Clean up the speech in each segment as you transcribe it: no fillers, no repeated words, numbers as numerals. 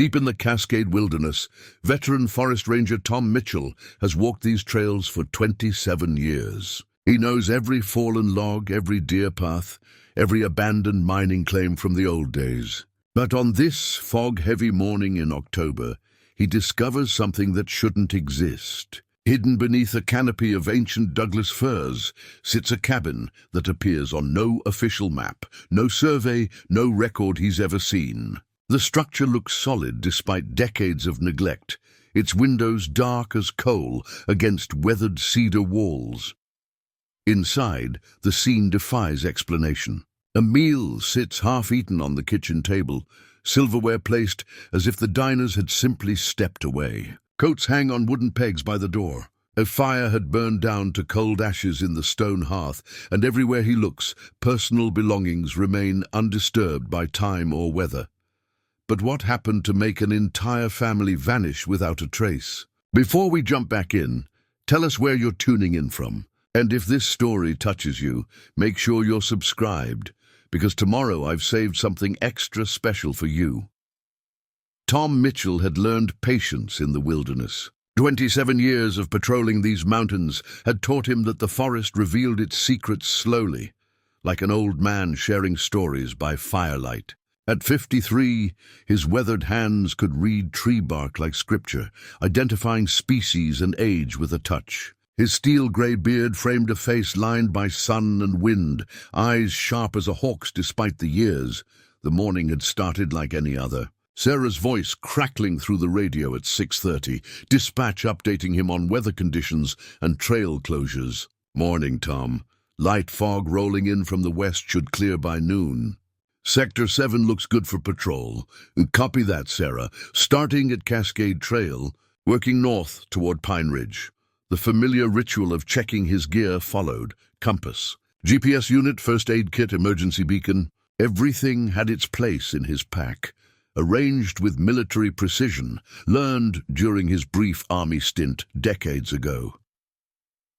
Deep in the Cascade wilderness, veteran forest ranger Tom Mitchell has walked these trails for 27 years. He knows every fallen log, every deer path, every abandoned mining claim from the old days. But on this fog-heavy morning in October, he discovers something that shouldn't exist. Hidden beneath a canopy of ancient Douglas firs sits a cabin that appears on no official map, no survey, no record he's ever seen. The structure looks solid despite decades of neglect, its windows dark as coal against weathered cedar walls. Inside, the scene defies explanation. A meal sits half-eaten on the kitchen table, silverware placed as if the diners had simply stepped away. Coats hang on wooden pegs by the door. A fire had burned down to cold ashes in the stone hearth, and everywhere he looks, personal belongings remain undisturbed by time or weather. But what happened to make an entire family vanish without a trace? Before we jump back in, tell us where you're tuning in from. And if this story touches you, make sure you're subscribed, because tomorrow I've saved something extra special for you. Tom Mitchell had learned patience in the wilderness. 27 years of patrolling these mountains had taught him that the forest revealed its secrets slowly, like an old man sharing stories by firelight. At 53, his weathered hands could read tree bark like scripture, identifying species and age with a touch. His steel-gray beard framed a face lined by sun and wind, eyes sharp as a hawk's despite the years. The morning had started like any other. Sarah's voice crackling through the radio at 6:30, dispatch updating him on weather conditions and trail closures. Morning, Tom. Light fog rolling in from the west should clear by noon. Sector 7 looks good for patrol. Copy that, Sarah. Starting at Cascade Trail, working north toward Pine Ridge. The familiar ritual of checking his gear followed. Compass, GPS unit, first aid kit, emergency beacon. Everything had its place in his pack. Arranged with military precision, learned during his brief army stint decades ago.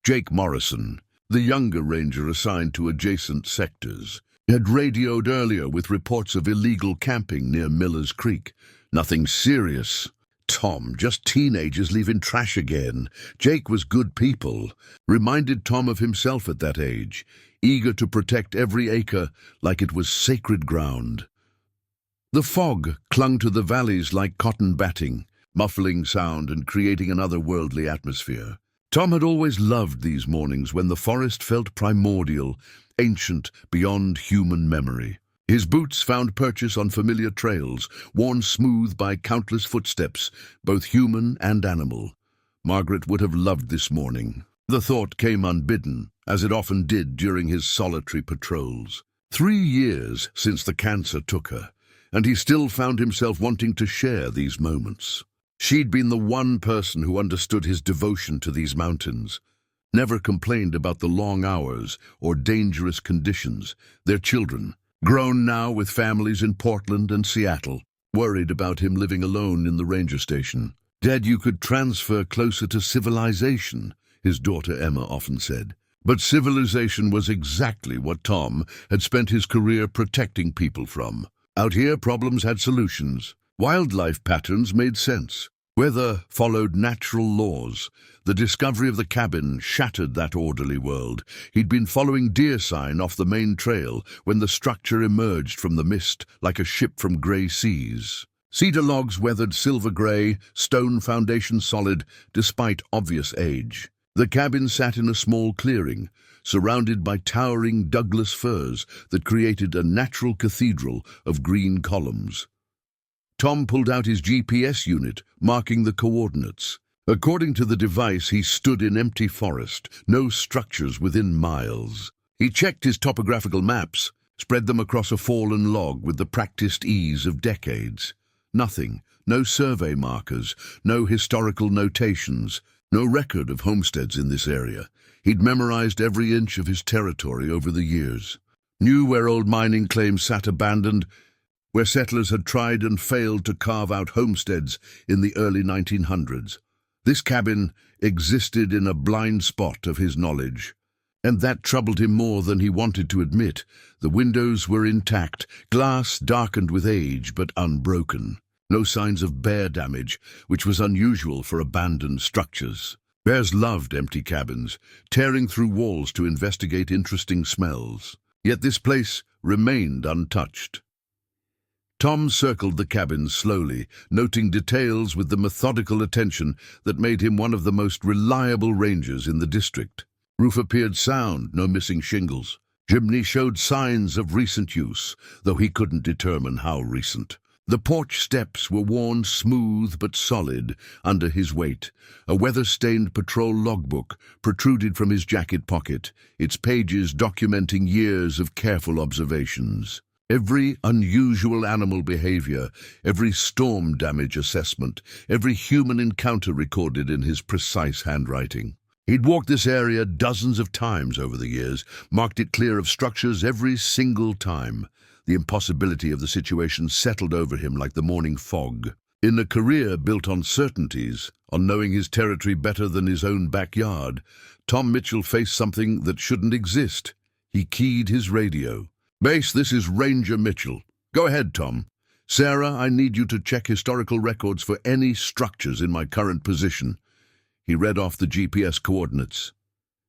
Jake Morrison, the younger ranger assigned to adjacent sectors, had radioed earlier with reports of illegal camping near Miller's Creek. Nothing serious. Tom, just teenagers leaving trash again. Jake was good people, reminded Tom of himself at that age, eager to protect every acre like it was sacred ground. The fog clung to the valleys like cotton batting, muffling sound and creating an otherworldly atmosphere. Tom had always loved these mornings when the forest felt primordial, ancient beyond human memory. His boots found purchase on familiar trails, worn smooth by countless footsteps, both human and animal. Margaret would have loved this morning. The thought came unbidden, as it often did during his solitary patrols. 3 years since the cancer took her, and he still found himself wanting to share these moments. She'd been the one person who understood his devotion to these mountains, never complained about the long hours or dangerous conditions. Their children, grown now with families in Portland and Seattle, worried about him living alone in the ranger station. "Dad, you could transfer closer to civilization," his daughter Emma often said. But civilization was exactly what Tom had spent his career protecting people from. Out here, problems had solutions. Wildlife patterns made sense. Weather followed natural laws. The discovery of the cabin shattered that orderly world. He'd been following deer sign off the main trail when the structure emerged from the mist like a ship from gray seas. Cedar logs weathered silver gray, stone foundation solid, despite obvious age. The cabin sat in a small clearing, surrounded by towering Douglas firs that created a natural cathedral of green columns. Tom pulled out his GPS unit, marking the coordinates. According to the device, he stood in empty forest, no structures within miles. He checked his topographical maps, spread them across a fallen log with the practiced ease of decades. Nothing, no survey markers, no historical notations, no record of homesteads in this area. He'd memorized every inch of his territory over the years. Knew where old mining claims sat abandoned, where settlers had tried and failed to carve out homesteads in the early 1900s. This cabin existed in a blind spot of his knowledge, and that troubled him more than he wanted to admit. The windows were intact, glass darkened with age but unbroken. No signs of bear damage, which was unusual for abandoned structures. Bears loved empty cabins, tearing through walls to investigate interesting smells. Yet this place remained untouched. Tom circled the cabin slowly, noting details with the methodical attention that made him one of the most reliable rangers in the district. Roof appeared sound, no missing shingles. Chimney showed signs of recent use, though he couldn't determine how recent. The porch steps were worn smooth but solid under his weight. A weather-stained patrol logbook protruded from his jacket pocket, its pages documenting years of careful observations. Every unusual animal behavior, every storm damage assessment, every human encounter recorded in his precise handwriting. He'd walked this area dozens of times over the years, marked it clear of structures every single time. The impossibility of the situation settled over him like the morning fog. In a career built on certainties, on knowing his territory better than his own backyard, Tom Mitchell faced something that shouldn't exist. He keyed his radio. "Base, this is Ranger Mitchell. Go ahead, Tom. Sarah, I need you to check historical records for any structures in my current position." He read off the GPS coordinates.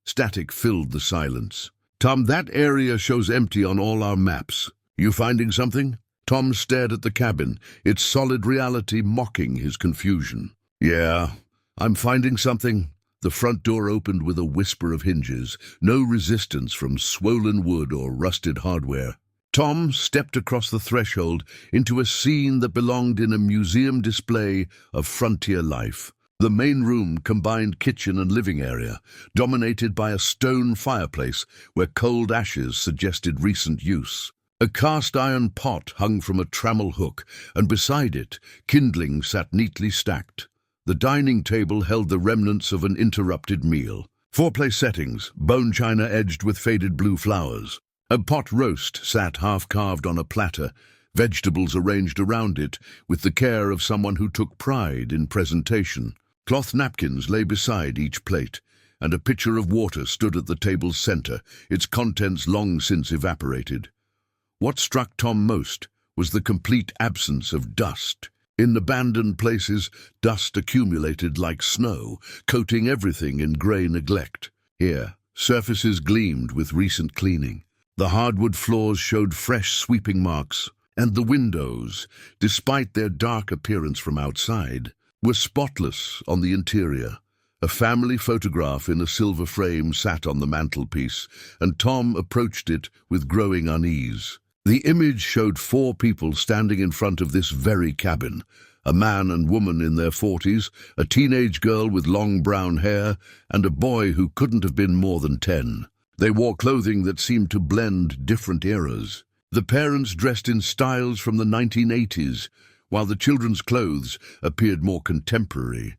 Static filled the silence. "Tom, that area shows empty on all our maps. You finding something?" Tom stared at the cabin, its solid reality mocking his confusion. "Yeah, I'm finding something." The front door opened with a whisper of hinges, no resistance from swollen wood or rusted hardware. Tom stepped across the threshold into a scene that belonged in a museum display of frontier life. The main room combined kitchen and living area, dominated by a stone fireplace where cold ashes suggested recent use. A cast-iron pot hung from a trammel hook, and beside it, kindling sat neatly stacked. The dining table held the remnants of an interrupted meal. Four-place settings, bone china edged with faded blue flowers. A pot roast sat half-carved on a platter, vegetables arranged around it with the care of someone who took pride in presentation. Cloth napkins lay beside each plate, and a pitcher of water stood at the table's center, its contents long since evaporated. What struck Tom most was the complete absence of dust. In abandoned places, dust accumulated like snow, coating everything in grey neglect. Here, surfaces gleamed with recent cleaning. The hardwood floors showed fresh sweeping marks, and the windows, despite their dark appearance from outside, were spotless on the interior. A family photograph in a silver frame sat on the mantelpiece, and Tom approached it with growing unease. The image showed 4 people standing in front of this very cabin, a man and woman in their 40s, a teenage girl with long brown hair, and a boy who couldn't have been more than 10. They wore clothing that seemed to blend different eras. The parents dressed in styles from the 1980s, while the children's clothes appeared more contemporary.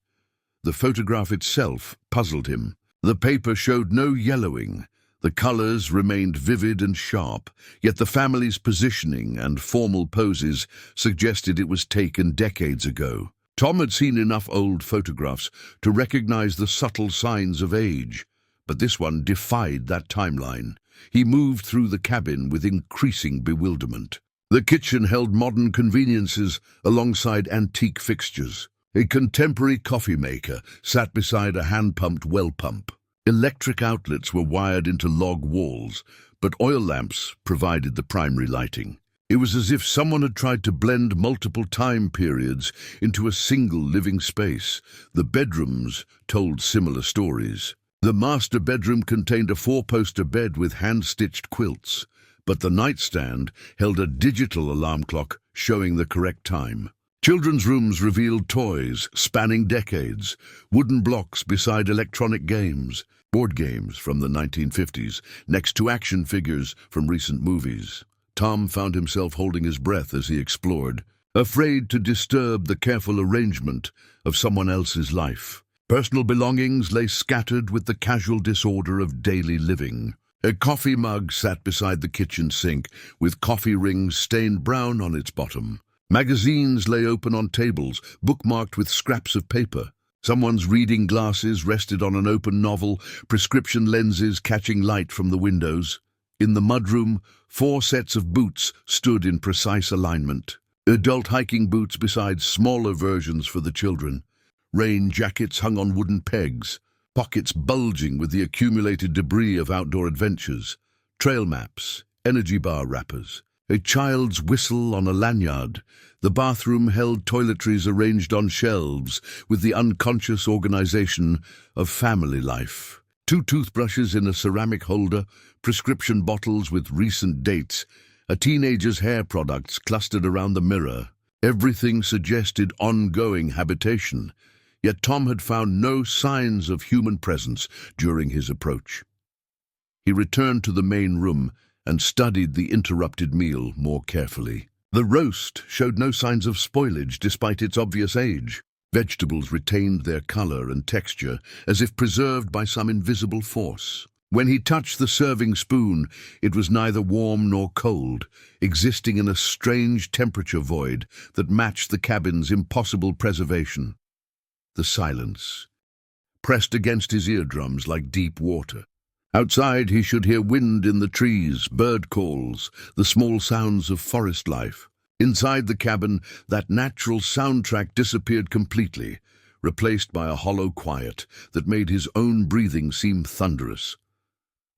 The photograph itself puzzled him. The paper showed no yellowing. The colors remained vivid and sharp, yet the family's positioning and formal poses suggested it was taken decades ago. Tom had seen enough old photographs to recognize the subtle signs of age, but this one defied that timeline. He moved through the cabin with increasing bewilderment. The kitchen held modern conveniences alongside antique fixtures. A contemporary coffee maker sat beside a hand-pumped well pump. Electric outlets were wired into log walls, but oil lamps provided the primary lighting. It was as if someone had tried to blend multiple time periods into a single living space. The bedrooms told similar stories. The master bedroom contained a 4-poster bed with hand-stitched quilts, but the nightstand held a digital alarm clock showing the correct time. Children's rooms revealed toys spanning decades, wooden blocks beside electronic games, board games from the 1950s, next to action figures from recent movies. Tom found himself holding his breath as he explored, afraid to disturb the careful arrangement of someone else's life. Personal belongings lay scattered with the casual disorder of daily living. A coffee mug sat beside the kitchen sink, with coffee rings stained brown on its bottom. Magazines lay open on tables, bookmarked with scraps of paper. Someone's reading glasses rested on an open novel, prescription lenses catching light from the windows. In the mudroom, 4 sets of boots stood in precise alignment. Adult hiking boots besides smaller versions for the children. Rain jackets hung on wooden pegs, pockets bulging with the accumulated debris of outdoor adventures. Trail maps, energy bar wrappers, a child's whistle on a lanyard. The bathroom held toiletries arranged on shelves with the unconscious organization of family life. 2 toothbrushes in a ceramic holder, prescription bottles with recent dates, a teenager's hair products clustered around the mirror. Everything suggested ongoing habitation, yet Tom had found no signs of human presence during his approach. He returned to the main room and studied the interrupted meal more carefully. The roast showed no signs of spoilage despite its obvious age. Vegetables retained their color and texture as if preserved by some invisible force. When he touched the serving spoon, it was neither warm nor cold, existing in a strange temperature void that matched the cabin's impossible preservation. The silence pressed against his eardrums like deep water. Outside he should hear wind in the trees, bird calls, the small sounds of forest life. Inside the cabin, that natural soundtrack disappeared completely, replaced by a hollow quiet that made his own breathing seem thunderous.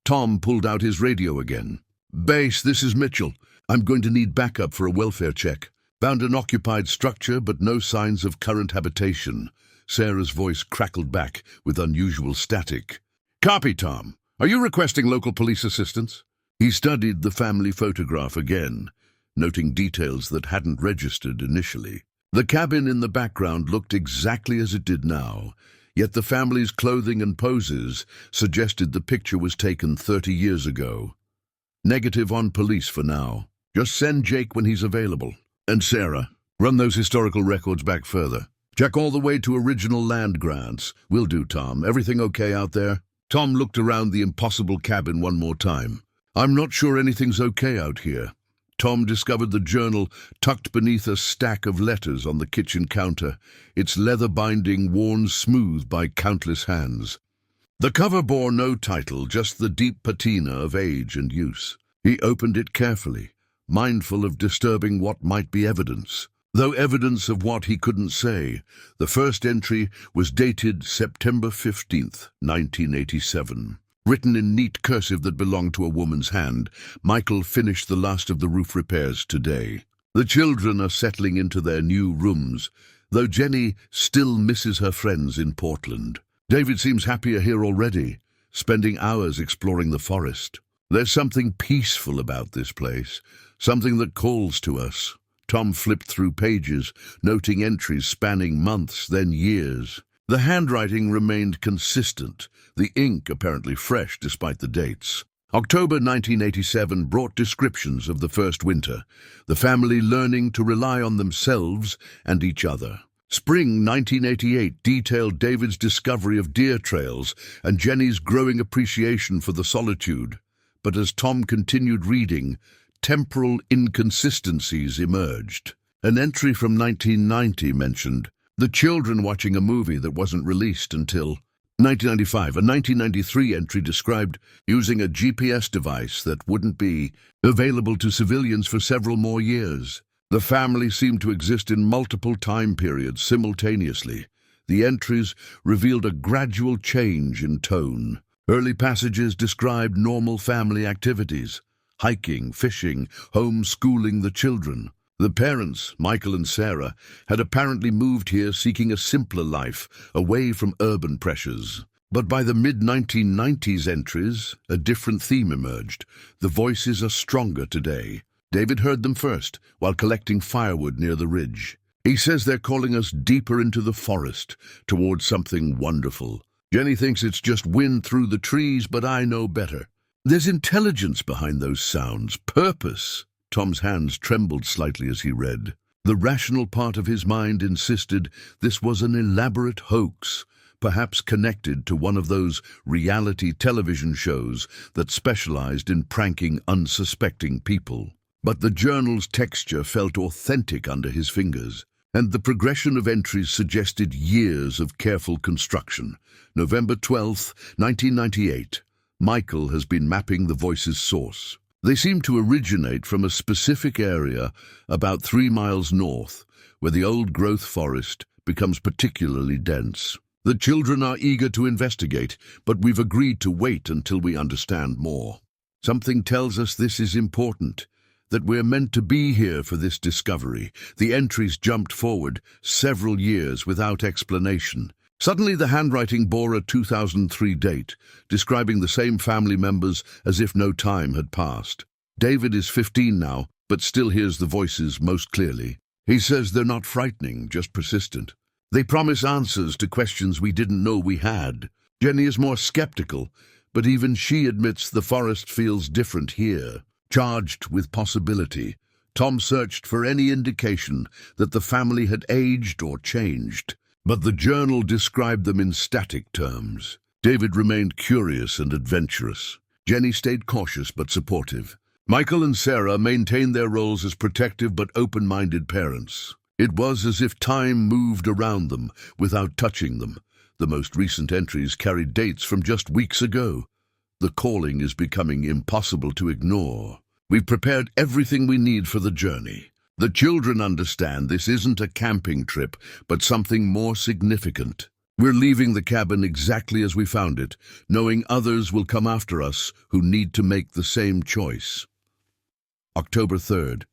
Tom pulled out his radio again. "Base, this is Mitchell. I'm going to need backup for a welfare check. Found an occupied structure, but no signs of current habitation." Sarah's voice crackled back with unusual static. "Copy, Tom. Are you requesting local police assistance?" He studied the family photograph again, noting details that hadn't registered initially. The cabin in the background looked exactly as it did now, yet the family's clothing and poses suggested the picture was taken 30 years ago. Negative on police for now. Just send Jake when he's available. And Sarah, run those historical records back further. Check all the way to original land grants. Will do, Tom. Everything okay out there? Tom looked around the impossible cabin one more time. "I'm not sure anything's okay out here." Tom discovered the journal tucked beneath a stack of letters on the kitchen counter, its leather binding worn smooth by countless hands. The cover bore no title, just the deep patina of age and use. He opened it carefully, mindful of disturbing what might be evidence. Though evidence of what he couldn't say, the first entry was dated September 15th, 1987. Written in neat cursive that belonged to a woman's hand, "Michael finished the last of the roof repairs today. The children are settling into their new rooms, though Jenny still misses her friends in Portland. David seems happier here already, spending hours exploring the forest. There's something peaceful about this place, something that calls to us." Tom flipped through pages, noting entries spanning months, then years. The handwriting remained consistent, the ink apparently fresh despite the dates. October 1987 brought descriptions of the first winter, the family learning to rely on themselves and each other. Spring 1988 detailed David's discovery of deer trails and Jenny's growing appreciation for the solitude. But as Tom continued reading, temporal inconsistencies emerged. An entry from 1990 mentioned the children watching a movie that wasn't released until 1995. A 1993 entry described using a GPS device that wouldn't be available to civilians for several more years. The family seemed to exist in multiple time periods simultaneously. The entries revealed a gradual change in tone. Early passages described normal family activities: hiking, fishing, homeschooling the children. The parents, Michael and Sarah, had apparently moved here seeking a simpler life, away from urban pressures. But by the mid-1990s entries, a different theme emerged. The voices are stronger today. David heard them first, while collecting firewood near the ridge. He says they're calling us deeper into the forest, towards something wonderful. Jenny thinks it's just wind through the trees, but I know better. There's intelligence behind those sounds, purpose. Tom's hands trembled slightly as he read. The rational part of his mind insisted this was an elaborate hoax, perhaps connected to one of those reality television shows that specialized in pranking unsuspecting people. But the journal's texture felt authentic under his fingers, and the progression of entries suggested years of careful construction. November 12th, 1998. Michael has been mapping the voice's source. They seem to originate from a specific area about 3 miles north, where the old-growth forest becomes particularly dense. The children are eager to investigate, but we've agreed to wait until we understand more. Something tells us this is important, that we're meant to be here for this discovery. The entries jumped forward several years without explanation. Suddenly the handwriting bore a 2003 date, describing the same family members as if no time had passed. David is 15 now, but still hears the voices most clearly. He says they're not frightening, just persistent. They promise answers to questions we didn't know we had. Jenny is more skeptical, but even she admits the forest feels different here. Charged with possibility, Tom searched for any indication that the family had aged or changed, but the journal described them in static terms. David remained curious and adventurous. Jenny stayed cautious but supportive. Michael and Sarah maintained their roles as protective but open-minded parents. It was as if time moved around them without touching them. The most recent entries carried dates from just weeks ago. The calling is becoming impossible to ignore. We've prepared everything we need for the journey. The children understand this isn't a camping trip, but something more significant. We're leaving the cabin exactly as we found it, knowing others will come after us who need to make the same choice. October 3rd.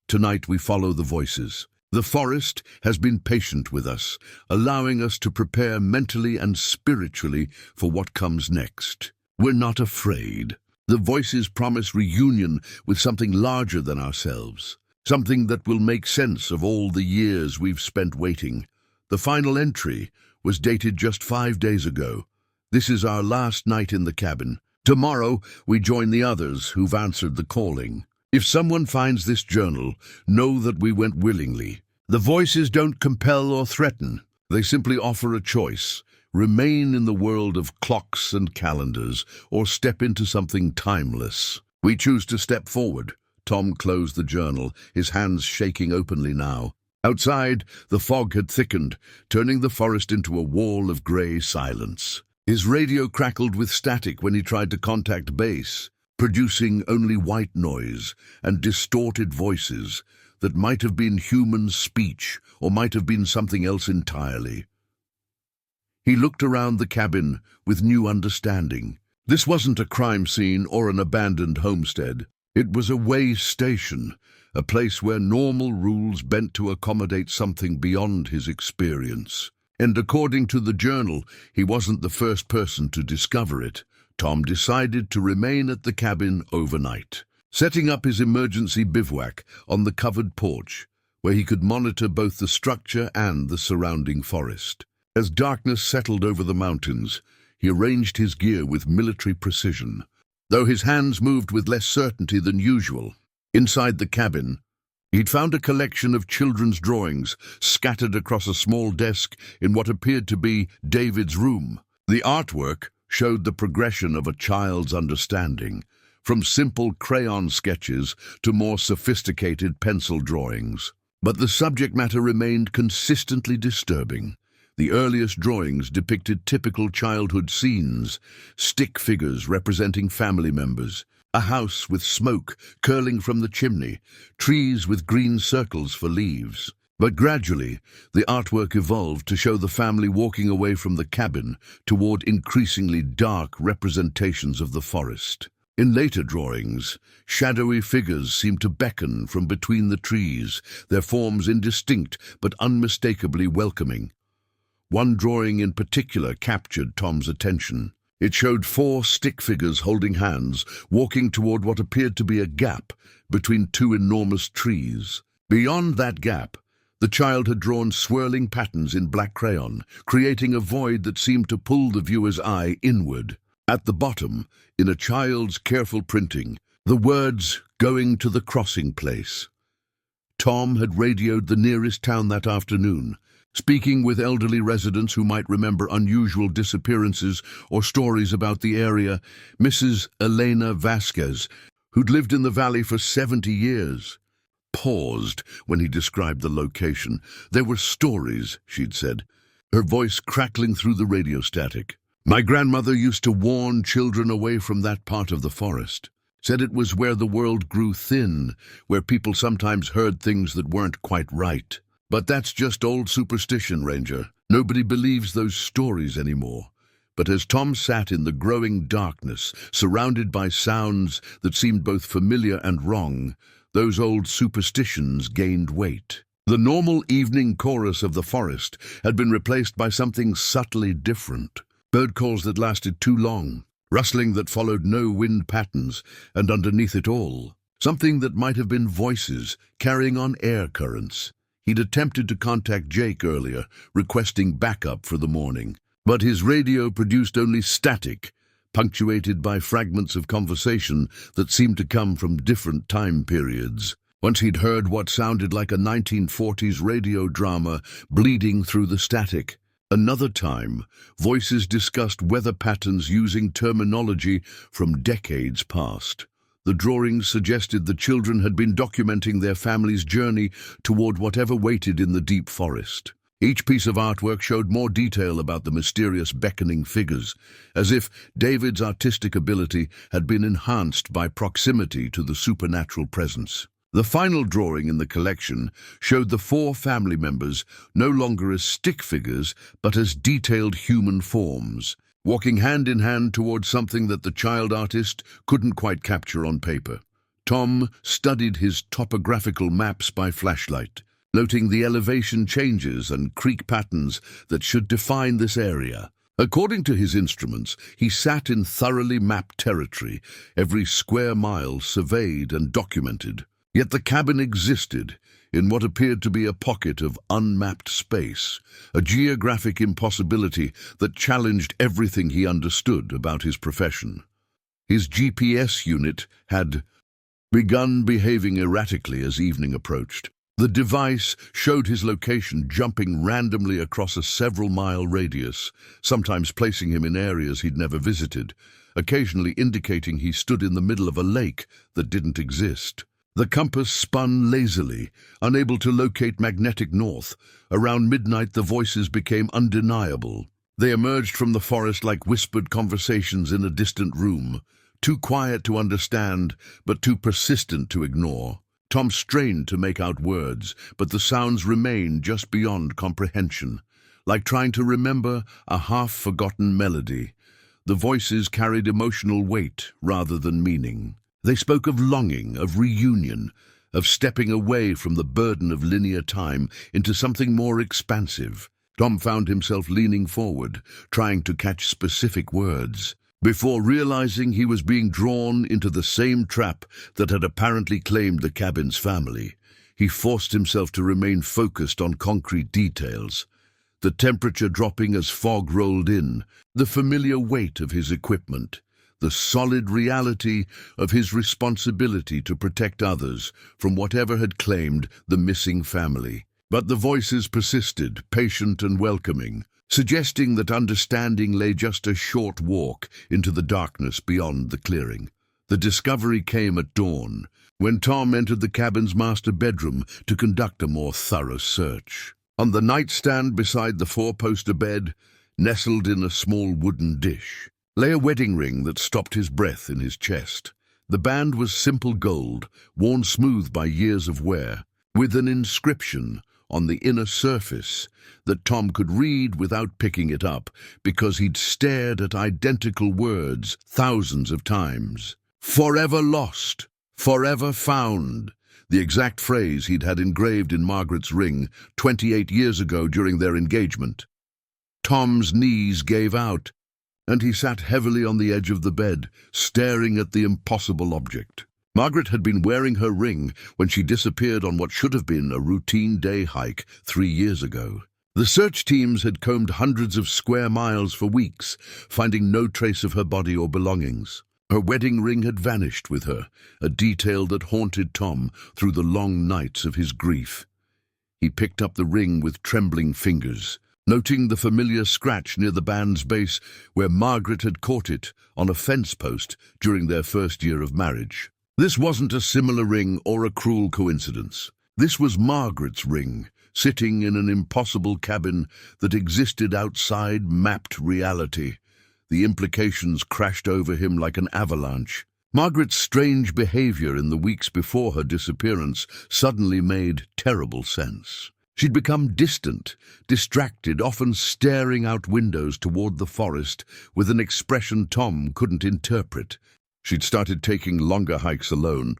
Tonight we follow the voices. The forest has been patient with us, allowing us to prepare mentally and spiritually for what comes next. We're not afraid. The voices promise reunion with something larger than ourselves, something that will make sense of all the years we've spent waiting. The final entry was dated just 5 days ago. This is our last night in the cabin. Tomorrow we join the others who've answered the calling. If someone finds this journal, know that we went willingly. The voices don't compel or threaten. They simply offer a choice. Remain in the world of clocks and calendars, or step into something timeless. We choose to step forward. Tom closed the journal, his hands shaking openly now. Outside, the fog had thickened, turning the forest into a wall of grey silence. His radio crackled with static when he tried to contact base, producing only white noise and distorted voices that might have been human speech or might have been something else entirely. He looked around the cabin with new understanding. This wasn't a crime scene or an abandoned homestead. It was a way station, a place where normal rules bent to accommodate something beyond his experience. And according to the journal, he wasn't the first person to discover it. Tom decided to remain at the cabin overnight, setting up his emergency bivouac on the covered porch, where he could monitor both the structure and the surrounding forest. As darkness settled over the mountains, he arranged his gear with military precision, though his hands moved with less certainty than usual. Inside the cabin, he'd found a collection of children's drawings scattered across a small desk in what appeared to be David's room. The artwork showed the progression of a child's understanding, from simple crayon sketches to more sophisticated pencil drawings. But the subject matter remained consistently disturbing. The earliest drawings depicted typical childhood scenes, stick figures representing family members, a house with smoke curling from the chimney, trees with green circles for leaves. But gradually, the artwork evolved to show the family walking away from the cabin toward increasingly dark representations of the forest. In later drawings, shadowy figures seemed to beckon from between the trees, their forms indistinct but unmistakably welcoming. One drawing in particular captured Tom's attention. It showed 4 stick figures holding hands, walking toward what appeared to be a gap between 2 enormous trees. Beyond that gap, the child had drawn swirling patterns in black crayon, creating a void that seemed to pull the viewer's eye inward. At the bottom, in a child's careful printing, the words, "Going to the crossing place." Tom had radioed the nearest town that afternoon, speaking with elderly residents who might remember unusual disappearances or stories about the area. Mrs. Elena Vasquez, who'd lived in the valley for 70 years, paused when he described the location. There were stories, she'd said, her voice crackling through the radio static. My grandmother used to warn children away from that part of the forest. Said it was where the world grew thin, where people sometimes heard things that weren't quite right. But that's just old superstition, Ranger. Nobody believes those stories anymore. But as Tom sat in the growing darkness, surrounded by sounds that seemed both familiar and wrong, those old superstitions gained weight. The normal evening chorus of the forest had been replaced by something subtly different. Bird calls that lasted too long, rustling that followed no wind patterns, and underneath it all, something that might have been voices carrying on air currents. He'd attempted to contact Jake earlier, requesting backup for the morning, but his radio produced only static, punctuated by fragments of conversation that seemed to come from different time periods. Once he'd heard what sounded like a 1940s radio drama bleeding through the static. Another time, voices discussed weather patterns using terminology from decades past. The drawings suggested the children had been documenting their family's journey toward whatever waited in the deep forest. Each piece of artwork showed more detail about the mysterious beckoning figures, as if David's artistic ability had been enhanced by proximity to the supernatural presence. The final drawing in the collection showed the 4 family members no longer as stick figures, but as detailed human forms, walking hand in hand towards something that the child artist couldn't quite capture on paper. Tom studied his topographical maps by flashlight, noting the elevation changes and creek patterns that should define this area. According to his instruments, he sat in thoroughly mapped territory, every square mile surveyed and documented. Yet the cabin existed in what appeared to be a pocket of unmapped space, a geographic impossibility that challenged everything he understood about his profession. His GPS unit had begun behaving erratically as evening approached. The device showed his location jumping randomly across a several-mile radius, sometimes placing him in areas he'd never visited, occasionally indicating he stood in the middle of a lake that didn't exist. The compass spun lazily, unable to locate magnetic north. Around midnight, the voices became undeniable. They emerged from the forest like whispered conversations in a distant room, too quiet to understand, but too persistent to ignore. Tom strained to make out words, but the sounds remained just beyond comprehension, like trying to remember a half-forgotten melody. The voices carried emotional weight rather than meaning. They spoke of longing, of reunion, of stepping away from the burden of linear time into something more expansive. Tom found himself leaning forward, trying to catch specific words, before realizing he was being drawn into the same trap that had apparently claimed the cabin's family. He forced himself to remain focused on concrete details, the temperature dropping as fog rolled in, the familiar weight of his equipment, the solid reality of his responsibility to protect others from whatever had claimed the missing family. But the voices persisted, patient and welcoming, suggesting that understanding lay just a short walk into the darkness beyond the clearing. The discovery came at dawn, when Tom entered the cabin's master bedroom to conduct a more thorough search. On the nightstand beside the 4-poster bed, nestled in a small wooden dish, lay a wedding ring that stopped his breath in his chest. The band was simple gold, worn smooth by years of wear, with an inscription on the inner surface that Tom could read without picking it up because he'd stared at identical words thousands of times. Forever lost, forever found, the exact phrase he'd had engraved in Margaret's ring 28 years ago during their engagement. Tom's knees gave out, and he sat heavily on the edge of the bed, staring at the impossible object. Margaret had been wearing her ring when she disappeared on what should have been a routine day hike 3 years ago. The search teams had combed hundreds of square miles for weeks, finding no trace of her body or belongings. Her wedding ring had vanished with her, a detail that haunted Tom through the long nights of his grief. He picked up the ring with trembling fingers, noting the familiar scratch near the band's base where Margaret had caught it on a fence post during their first year of marriage. This wasn't a similar ring or a cruel coincidence. This was Margaret's ring, sitting in an impossible cabin that existed outside mapped reality. The implications crashed over him like an avalanche. Margaret's strange behavior in the weeks before her disappearance suddenly made terrible sense. She'd become distant, distracted, often staring out windows toward the forest with an expression Tom couldn't interpret. She'd started taking longer hikes alone,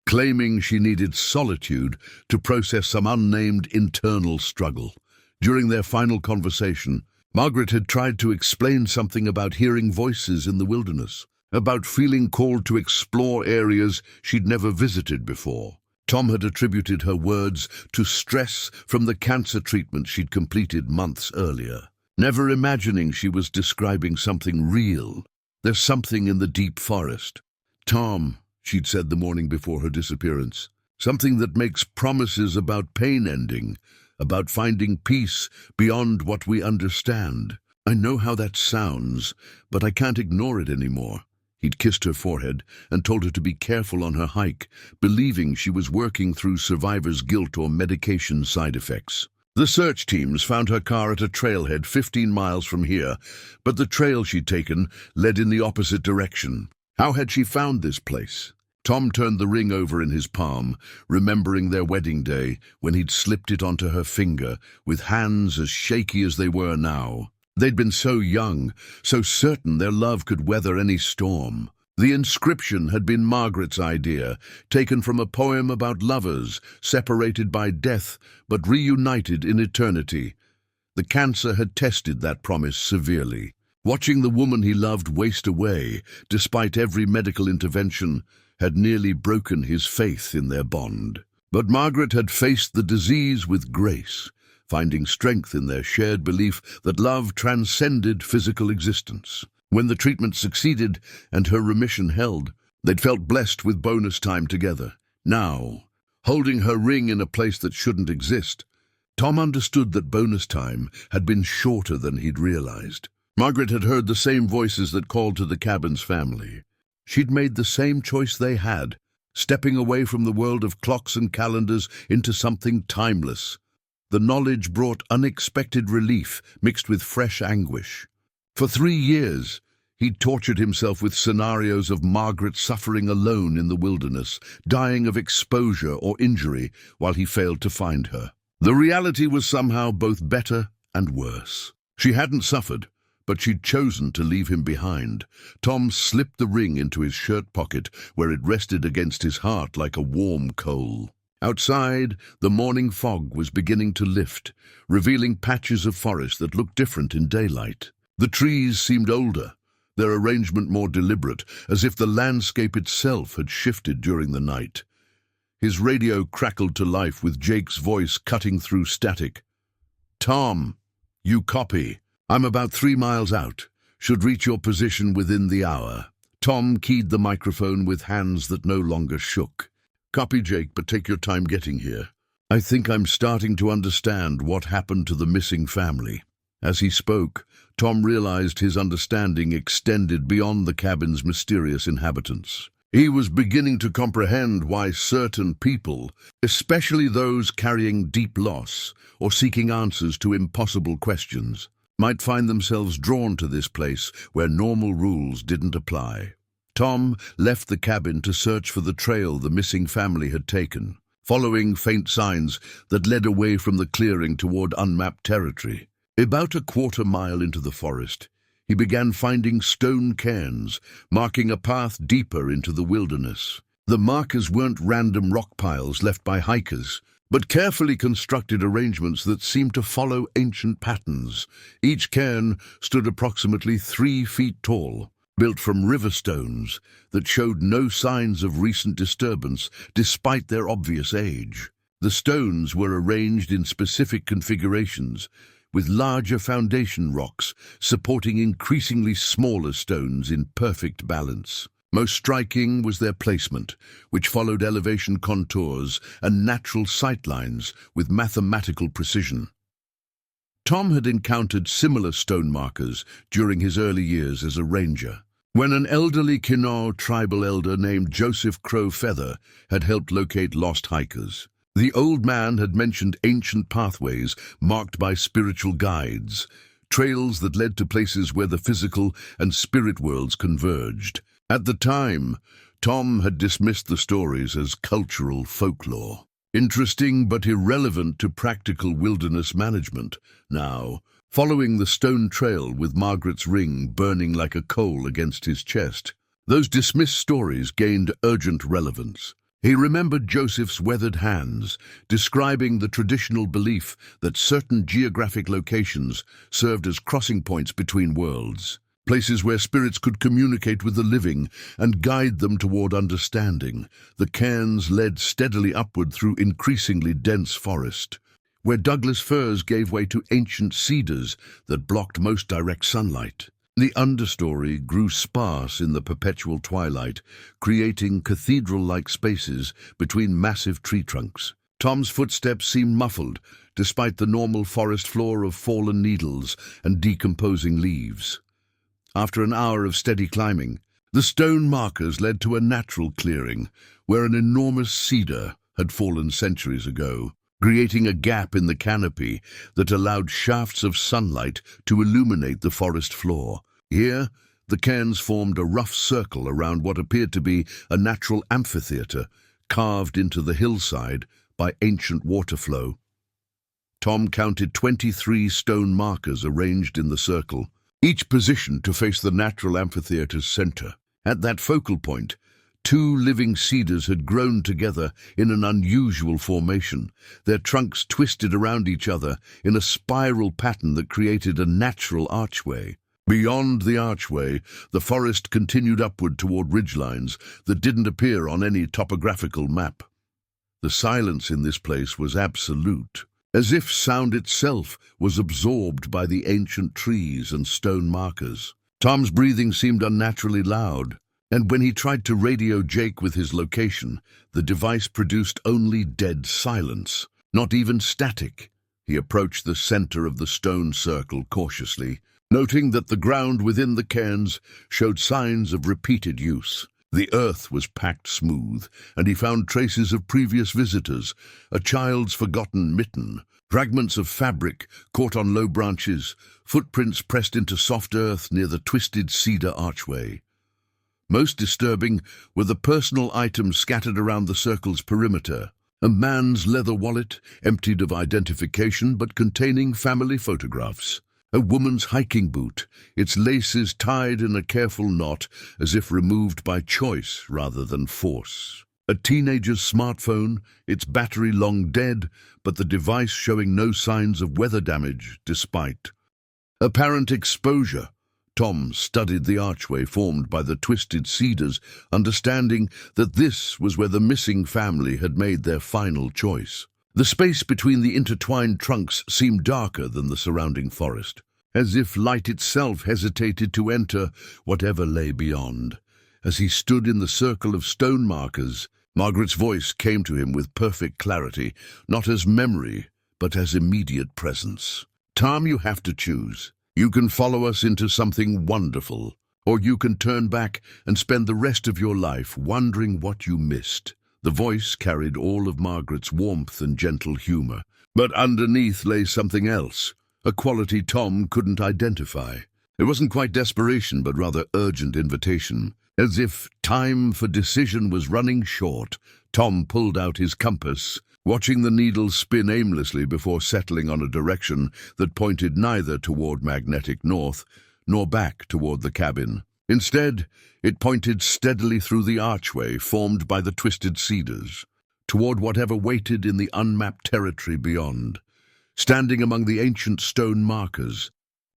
claiming she needed solitude to process some unnamed internal struggle. During their final conversation, Margaret had tried to explain something about hearing voices in the wilderness, about feeling called to explore areas she'd never visited before. Tom had attributed her words to stress from the cancer treatment she'd completed months earlier, never imagining she was describing something real. "There's something in the deep forest, Tom," she'd said the morning before her disappearance. "Something that makes promises about pain ending, about finding peace beyond what we understand. I know how that sounds, but I can't ignore it anymore." He'd kissed her forehead and told her to be careful on her hike, believing she was working through survivor's guilt or medication side effects. The search teams found her car at a trailhead 15 miles from here, but the trail she'd taken led in the opposite direction. How had she found this place? Tom turned the ring over in his palm, remembering their wedding day when he'd slipped it onto her finger, with hands as shaky as they were now. They'd been so young, so certain their love could weather any storm. The inscription had been Margaret's idea, taken from a poem about lovers, separated by death, but reunited in eternity. The cancer had tested that promise severely. Watching the woman he loved waste away, despite every medical intervention, had nearly broken his faith in their bond. But Margaret had faced the disease with grace, finding strength in their shared belief that love transcended physical existence. When the treatment succeeded and her remission held, they'd felt blessed with bonus time together. Now, holding her ring in a place that shouldn't exist, Tom understood that bonus time had been shorter than he'd realized. Margaret had heard the same voices that called to the cabin's family. She'd made the same choice they had, stepping away from the world of clocks and calendars into something timeless. The knowledge brought unexpected relief mixed with fresh anguish. For 3 years, he'd tortured himself with scenarios of Margaret suffering alone in the wilderness, dying of exposure or injury while he failed to find her. The reality was somehow both better and worse. She hadn't suffered, but she'd chosen to leave him behind. Tom slipped the ring into his shirt pocket, where it rested against his heart like a warm coal. Outside, the morning fog was beginning to lift, revealing patches of forest that looked different in daylight. The trees seemed older, their arrangement more deliberate, as if the landscape itself had shifted during the night. His radio crackled to life with Jake's voice cutting through static. "Tom, you copy. I'm about 3 miles out. Should reach your position within the hour." Tom keyed the microphone with hands that no longer shook. "Copy, Jake, but take your time getting here. I think I'm starting to understand what happened to the missing family." As he spoke, Tom realized his understanding extended beyond the cabin's mysterious inhabitants. He was beginning to comprehend why certain people, especially those carrying deep loss or seeking answers to impossible questions, might find themselves drawn to this place where normal rules didn't apply. Tom left the cabin to search for the trail the missing family had taken, following faint signs that led away from the clearing toward unmapped territory. About a quarter-mile into the forest, he began finding stone cairns, marking a path deeper into the wilderness. The markers weren't random rock piles left by hikers, but carefully constructed arrangements that seemed to follow ancient patterns. Each cairn stood approximately 3 feet tall, built from river stones that showed no signs of recent disturbance despite their obvious age. The stones were arranged in specific configurations, with larger foundation rocks supporting increasingly smaller stones in perfect balance. Most striking was their placement, which followed elevation contours and natural sightlines with mathematical precision. Tom had encountered similar stone markers during his early years as a ranger, when an elderly Kinaw tribal elder named Joseph Crow Feather had helped locate lost hikers. The old man had mentioned ancient pathways marked by spiritual guides, trails that led to places where the physical and spirit worlds converged. At the time, Tom had dismissed the stories as cultural folklore, interesting but irrelevant to practical wilderness management. Now, following the stone trail with Margaret's ring burning like a coal against his chest, those dismissed stories gained urgent relevance. He remembered Joseph's weathered hands, describing the traditional belief that certain geographic locations served as crossing points between worlds, places where spirits could communicate with the living and guide them toward understanding. The cairns led steadily upward through increasingly dense forest, where Douglas firs gave way to ancient cedars that blocked most direct sunlight. The understory grew sparse in the perpetual twilight, creating cathedral-like spaces between massive tree trunks. Tom's footsteps seemed muffled, despite the normal forest floor of fallen needles and decomposing leaves. After an hour of steady climbing, the stone markers led to a natural clearing, where an enormous cedar had fallen centuries ago, creating a gap in the canopy that allowed shafts of sunlight to illuminate the forest floor. Here, the cairns formed a rough circle around what appeared to be a natural amphitheater carved into the hillside by ancient water flow. Tom counted 23 stone markers arranged in the circle, each positioned to face the natural amphitheater's center. At that focal point, 2 living cedars had grown together in an unusual formation, their trunks twisted around each other in a spiral pattern that created a natural archway. Beyond the archway, the forest continued upward toward ridgelines that didn't appear on any topographical map. The silence in this place was absolute, as if sound itself was absorbed by the ancient trees and stone markers. Tom's breathing seemed unnaturally loud, and when he tried to radio Jake with his location, the device produced only dead silence, not even static. He approached the center of the stone circle cautiously, noting that the ground within the cairns showed signs of repeated use. The earth was packed smooth, and he found traces of previous visitors, a child's forgotten mitten, fragments of fabric caught on low branches, footprints pressed into soft earth near the twisted cedar archway. Most disturbing were the personal items scattered around the circle's perimeter. A man's leather wallet, emptied of identification but containing family photographs. A woman's hiking boot, its laces tied in a careful knot as if removed by choice rather than force. A teenager's smartphone, its battery long dead, but the device showing no signs of weather damage despite apparent exposure. Tom studied the archway formed by the twisted cedars, understanding that this was where the missing family had made their final choice. The space between the intertwined trunks seemed darker than the surrounding forest, as if light itself hesitated to enter whatever lay beyond. As he stood in the circle of stone markers, Margaret's voice came to him with perfect clarity, not as memory, but as immediate presence. "Tom, you have to choose. You can follow us into something wonderful, or you can turn back and spend the rest of your life wondering what you missed." The voice carried all of Margaret's warmth and gentle humor, but underneath lay something else, a quality Tom couldn't identify. It wasn't quite desperation, but rather urgent invitation. As if time for decision was running short, Tom pulled out his compass, watching the needle spin aimlessly before settling on a direction that pointed neither toward magnetic north nor back toward the cabin. Instead, it pointed steadily through the archway formed by the twisted cedars, toward whatever waited in the unmapped territory beyond. Standing among the ancient stone markers,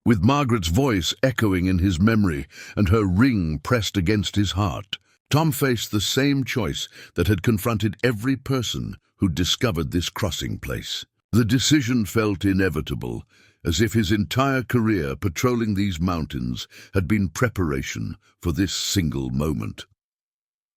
with Margaret's voice echoing in his memory and her ring pressed against his heart, Tom faced the same choice that had confronted every person who discovered this crossing place. The decision felt inevitable, as if his entire career patrolling these mountains had been preparation for this single moment.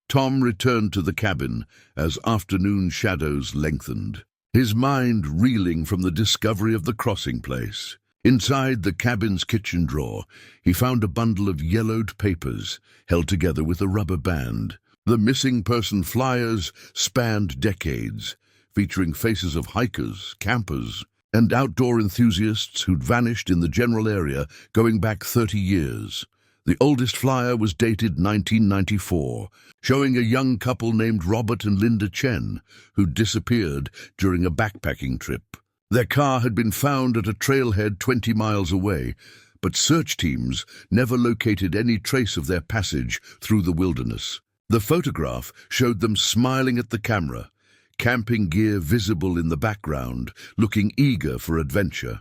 Tom returned to the cabin as afternoon shadows lengthened, his mind reeling from the discovery of the crossing place. Inside the cabin's kitchen drawer, he found a bundle of yellowed papers held together with a rubber band. The missing person flyers spanned decades, featuring faces of hikers, campers, and outdoor enthusiasts who'd vanished in the general area going back 30 years. The oldest flyer was dated 1994, showing a young couple named Robert and Linda Chen, who disappeared during a backpacking trip. Their car had been found at a trailhead 20 miles away, but search teams never located any trace of their passage through the wilderness. The photograph showed them smiling at the camera, camping gear visible in the background, looking eager for adventure.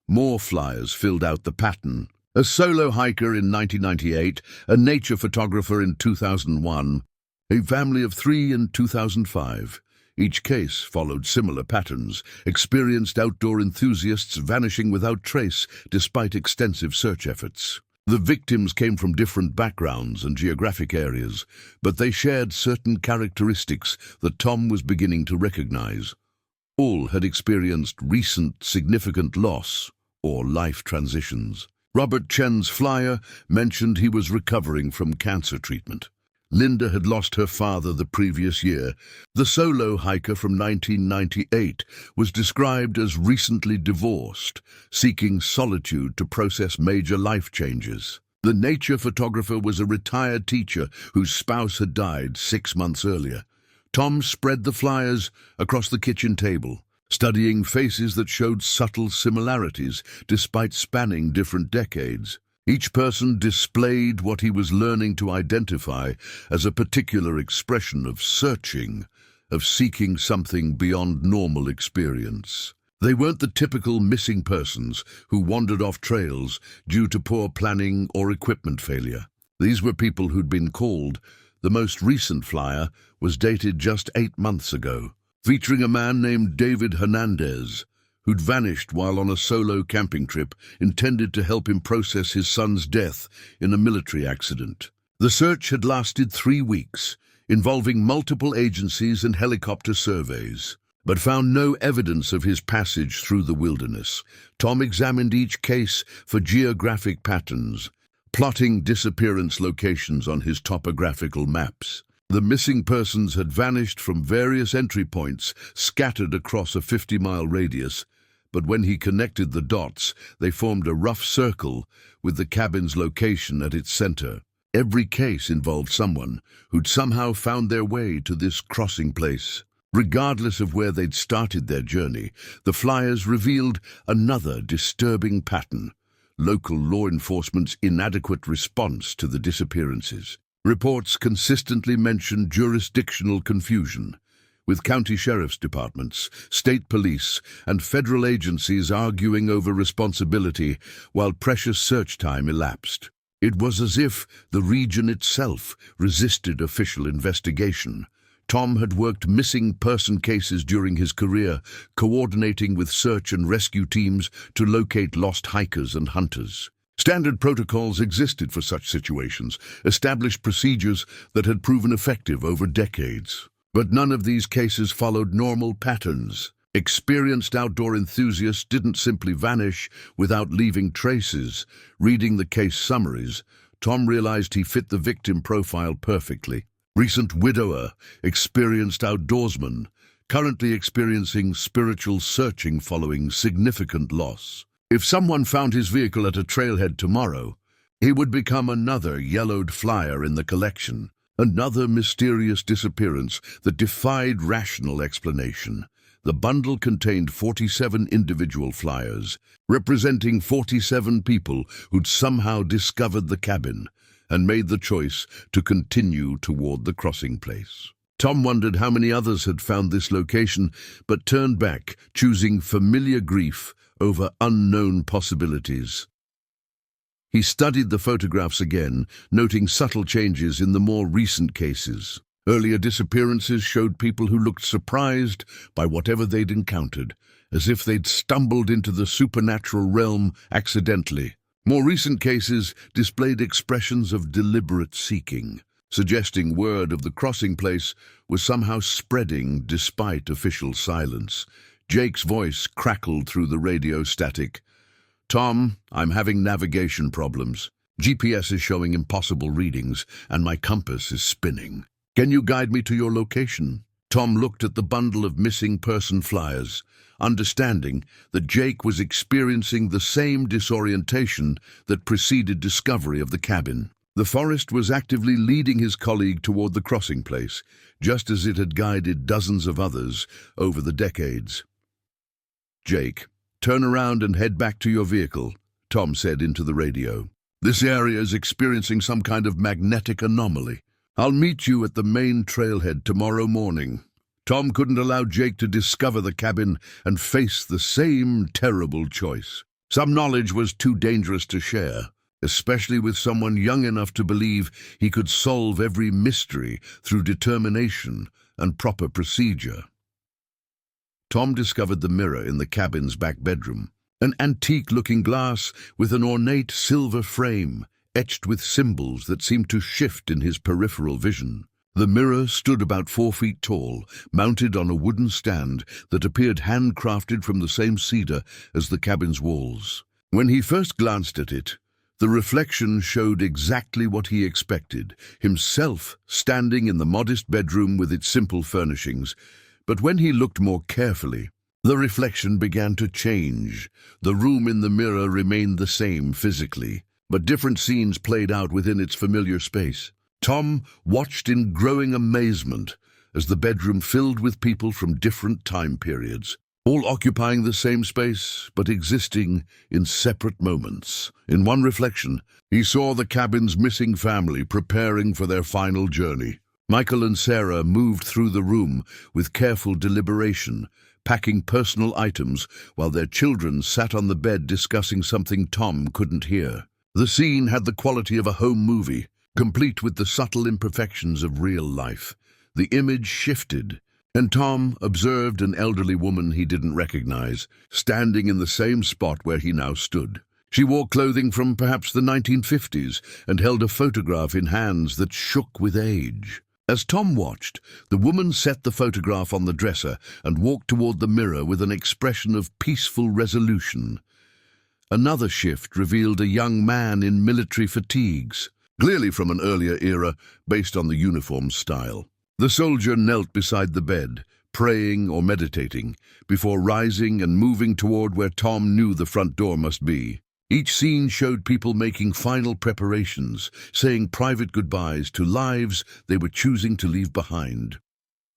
More flyers filled out the pattern. A solo hiker in 1998, a nature photographer in 2001, a family of 3 in 2005. Each case followed similar patterns, experienced outdoor enthusiasts vanishing without trace despite extensive search efforts. The victims came from different backgrounds and geographic areas, but they shared certain characteristics that Tom was beginning to recognize. All had experienced recent significant loss or life transitions. Robert Chen's flyer mentioned he was recovering from cancer treatment. Linda had lost her father the previous year. The solo hiker from 1998 was described as recently divorced, seeking solitude to process major life changes. The nature photographer was a retired teacher whose spouse had died 6 months earlier. Tom spread the flyers across the kitchen table, studying faces that showed subtle similarities despite spanning different decades. Each person displayed what he was learning to identify as a particular expression of searching, of seeking something beyond normal experience. They weren't the typical missing persons who wandered off trails due to poor planning or equipment failure. These were people who'd been called. The most recent flyer was dated just 8 months ago, featuring a man named David Hernandez, who'd vanished while on a solo camping trip intended to help him process his son's death in a military accident. The search had lasted 3 weeks, involving multiple agencies and helicopter surveys, but found no evidence of his passage through the wilderness. Tom examined each case for geographic patterns, plotting disappearance locations on his topographical maps. The missing persons had vanished from various entry points scattered across a 50-mile radius, but when he connected the dots, they formed a rough circle with the cabin's location at its center. Every case involved someone who'd somehow found their way to this crossing place. Regardless of where they'd started their journey, the flyers revealed another disturbing pattern: local law enforcement's inadequate response to the disappearances. Reports consistently mentioned jurisdictional confusion, with county sheriff's departments, state police, and federal agencies arguing over responsibility while precious search time elapsed. It was as if the region itself resisted official investigation. Tom had worked missing person cases during his career, coordinating with search and rescue teams to locate lost hikers and hunters. Standard protocols existed for such situations, established procedures that had proven effective over decades. But none of these cases followed normal patterns. Experienced outdoor enthusiasts didn't simply vanish without leaving traces. Reading the case summaries, Tom realized he fit the victim profile perfectly. Recent widower, experienced outdoorsman, currently experiencing spiritual searching following significant loss. If someone found his vehicle at a trailhead tomorrow, he would become another yellowed flyer in the collection, another mysterious disappearance that defied rational explanation. The bundle contained 47 individual flyers, representing 47 people who'd somehow discovered the cabin and made the choice to continue toward the crossing place. Tom wondered how many others had found this location, but turned back, choosing familiar grief over unknown possibilities. He studied the photographs again, noting subtle changes in the more recent cases. Earlier disappearances showed people who looked surprised by whatever they'd encountered, as if they'd stumbled into the supernatural realm accidentally. More recent cases displayed expressions of deliberate seeking, suggesting word of the crossing place was somehow spreading despite official silence. Jake's voice crackled through the radio static. "Tom, I'm having navigation problems. GPS is showing impossible readings, and my compass is spinning. Can you guide me to your location?" Tom looked at the bundle of missing person flyers, understanding that Jake was experiencing the same disorientation that preceded discovery of the cabin. The forest was actively leading his colleague toward the crossing place, just as it had guided dozens of others over the decades. "Jake, turn around and head back to your vehicle," Tom said into the radio. "This area is experiencing some kind of magnetic anomaly. I'll meet you at the main trailhead tomorrow morning." Tom couldn't allow Jake to discover the cabin and face the same terrible choice. Some knowledge was too dangerous to share, especially with someone young enough to believe he could solve every mystery through determination and proper procedure. Tom discovered the mirror in the cabin's back bedroom, an antique-looking glass with an ornate silver frame, etched with symbols that seemed to shift in his peripheral vision. The mirror stood about 4 feet tall, mounted on a wooden stand that appeared handcrafted from the same cedar as the cabin's walls. When he first glanced at it, the reflection showed exactly what he expected, himself standing in the modest bedroom with its simple furnishings. But when he looked more carefully, the reflection began to change. The room in the mirror remained the same physically, but different scenes played out within its familiar space. Tom watched in growing amazement as the bedroom filled with people from different time periods, all occupying the same space but existing in separate moments. In one reflection, he saw the cabin's missing family preparing for their final journey. Michael and Sarah moved through the room with careful deliberation, packing personal items while their children sat on the bed discussing something Tom couldn't hear. The scene had the quality of a home movie, complete with the subtle imperfections of real life. The image shifted, and Tom observed an elderly woman he didn't recognize, standing in the same spot where he now stood. She wore clothing from perhaps the 1950s and held a photograph in hands that shook with age. As Tom watched, the woman set the photograph on the dresser and walked toward the mirror with an expression of peaceful resolution. Another shift revealed a young man in military fatigues, clearly from an earlier era based on the uniform style. The soldier knelt beside the bed, praying or meditating, before rising and moving toward where Tom knew the front door must be. Each scene showed people making final preparations, saying private goodbyes to lives they were choosing to leave behind.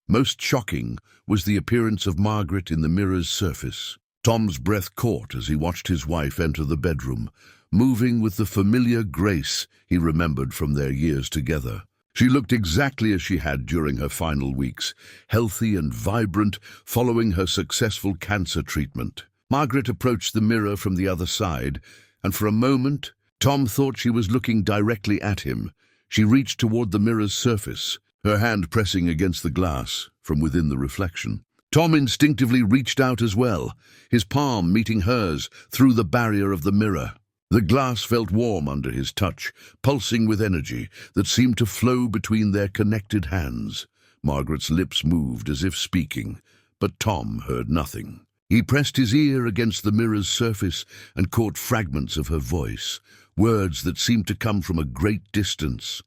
Most shocking was the appearance of Margaret in the mirror's surface. Tom's breath caught as he watched his wife enter the bedroom, moving with the familiar grace he remembered from their years together. She looked exactly as she had during her final weeks, healthy and vibrant, following her successful cancer treatment. Margaret approached the mirror from the other side, and for a moment, Tom thought she was looking directly at him. She reached toward the mirror's surface, her hand pressing against the glass from within the reflection. Tom instinctively reached out as well, his palm meeting hers through the barrier of the mirror. The glass felt warm under his touch, pulsing with energy that seemed to flow between their connected hands. Margaret's lips moved as if speaking, but Tom heard nothing. He pressed his ear against the mirror's surface and caught fragments of her voice, words that seemed to come from a great distance.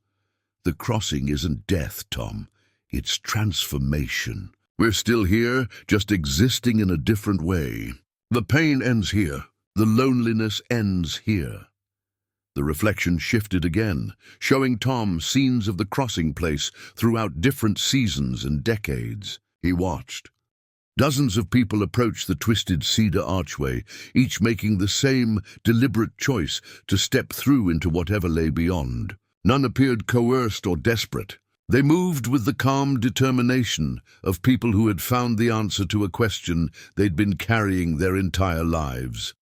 "The crossing isn't death, Tom. It's transformation. We're still here, just existing in a different way. The pain ends here. The loneliness ends here." The reflection shifted again, showing Tom scenes of the crossing place throughout different seasons and decades. He watched. Dozens of people approached the twisted cedar archway, each making the same deliberate choice to step through into whatever lay beyond. None appeared coerced or desperate. They moved with the calm determination of people who had found the answer to a question they'd been carrying their entire lives.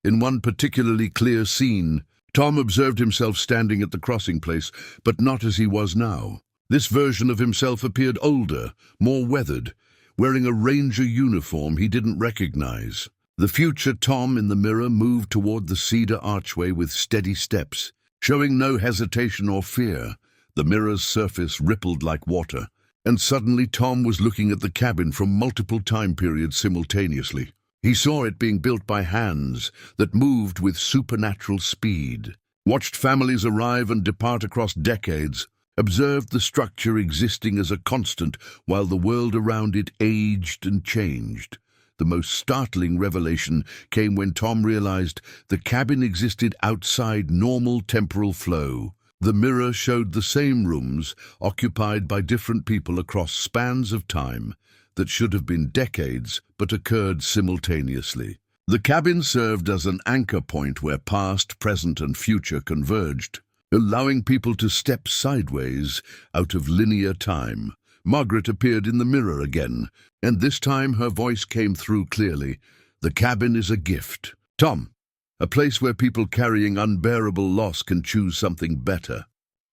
In one particularly clear scene, Tom observed himself standing at the crossing place, but not as he was now. This version of himself appeared older, more weathered, wearing a ranger uniform he didn't recognize. The future Tom in the mirror moved toward the cedar archway with steady steps, showing no hesitation or fear. The mirror's surface rippled like water, and suddenly Tom was looking at the cabin from multiple time periods simultaneously. He saw it being built by hands that moved with supernatural speed, watched families arrive and depart across decades, observed the structure existing as a constant while the world around it aged and changed. The most startling revelation came when Tom realized the cabin existed outside normal temporal flow. The mirror showed the same rooms occupied by different people across spans of time that should have been decades but occurred simultaneously. The cabin served as an anchor point where past, present, and future converged, allowing people to step sideways out of linear time. Margaret appeared in the mirror again, and this time her voice came through clearly. The cabin is a gift, Tom. A place where people carrying unbearable loss can choose something better.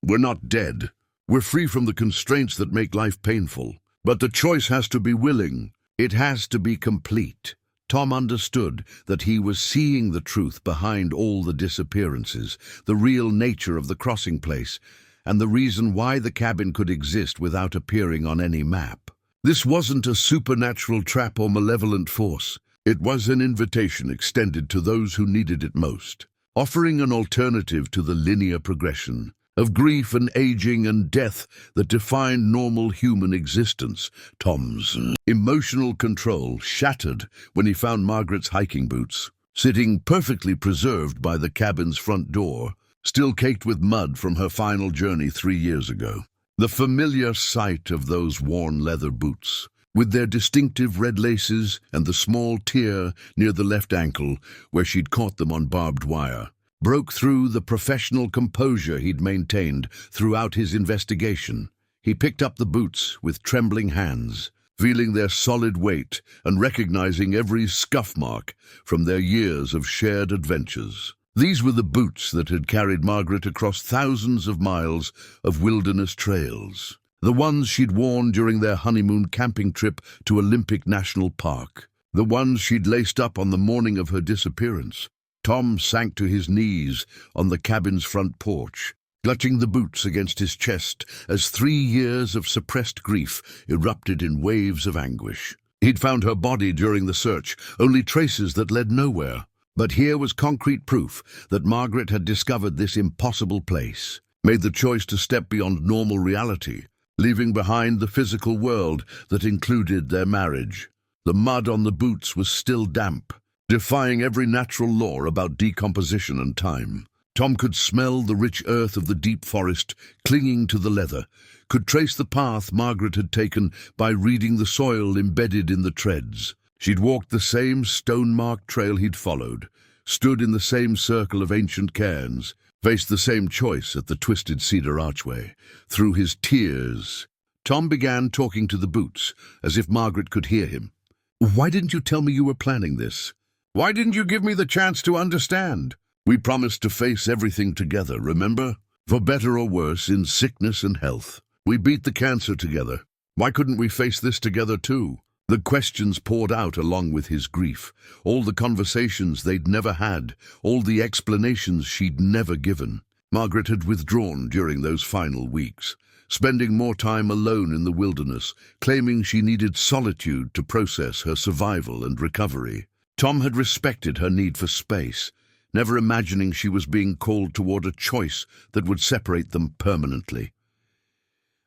We're not dead. We're free from the constraints that make life painful. But the choice has to be willing. It has to be complete. Tom understood that he was seeing the truth behind all the disappearances, the real nature of the crossing place, and the reason why the cabin could exist without appearing on any map. This wasn't a supernatural trap or malevolent force. It was an invitation extended to those who needed it most, offering an alternative to the linear progression of grief and aging and death that defined normal human existence. Tom's emotional control shattered when he found Margaret's hiking boots, sitting perfectly preserved by the cabin's front door, still caked with mud from her final journey 3 years ago. The familiar sight of those worn leather boots, with their distinctive red laces and the small tear near the left ankle where she'd caught them on barbed wire, broke through the professional composure he'd maintained throughout his investigation. He picked up the boots with trembling hands, feeling their solid weight and recognizing every scuff mark from their years of shared adventures. These were the boots that had carried Margaret across thousands of miles of wilderness trails. The ones she'd worn during their honeymoon camping trip to Olympic National Park. The ones she'd laced up on the morning of her disappearance. Tom sank to his knees on the cabin's front porch, clutching the boots against his chest as 3 years of suppressed grief erupted in waves of anguish. He'd found her body during the search, only traces that led nowhere. But here was concrete proof that Margaret had discovered this impossible place, made the choice to step beyond normal reality, leaving behind the physical world that included their marriage. The mud on the boots was still damp, defying every natural law about decomposition and time. Tom could smell the rich earth of the deep forest clinging to the leather, could trace the path Margaret had taken by reading the soil embedded in the treads. She'd walked the same stone-marked trail he'd followed, stood in the same circle of ancient cairns, faced the same choice at the twisted cedar archway. Through his tears, Tom began talking to the boots, as if Margaret could hear him. "Why didn't you tell me you were planning this? Why didn't you give me the chance to understand? We promised to face everything together, remember? For better or worse, in sickness and health. We beat the cancer together. Why couldn't we face this together too?" The questions poured out along with his grief, all the conversations they'd never had, all the explanations she'd never given. Margaret had withdrawn during those final weeks, spending more time alone in the wilderness, claiming she needed solitude to process her survival and recovery. Tom had respected her need for space, never imagining she was being called toward a choice that would separate them permanently.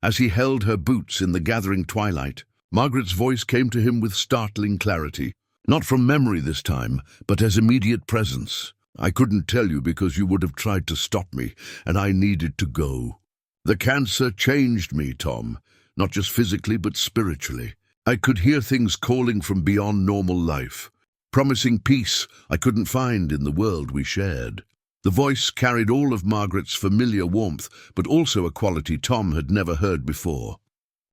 As he held her boots in the gathering twilight, Margaret's voice came to him with startling clarity, not from memory this time, but as immediate presence. "I couldn't tell you because you would have tried to stop me, and I needed to go. The cancer changed me, Tom, not just physically but spiritually. I could hear things calling from beyond normal life, promising peace I couldn't find in the world we shared." The voice carried all of Margaret's familiar warmth, but also a quality Tom had never heard before.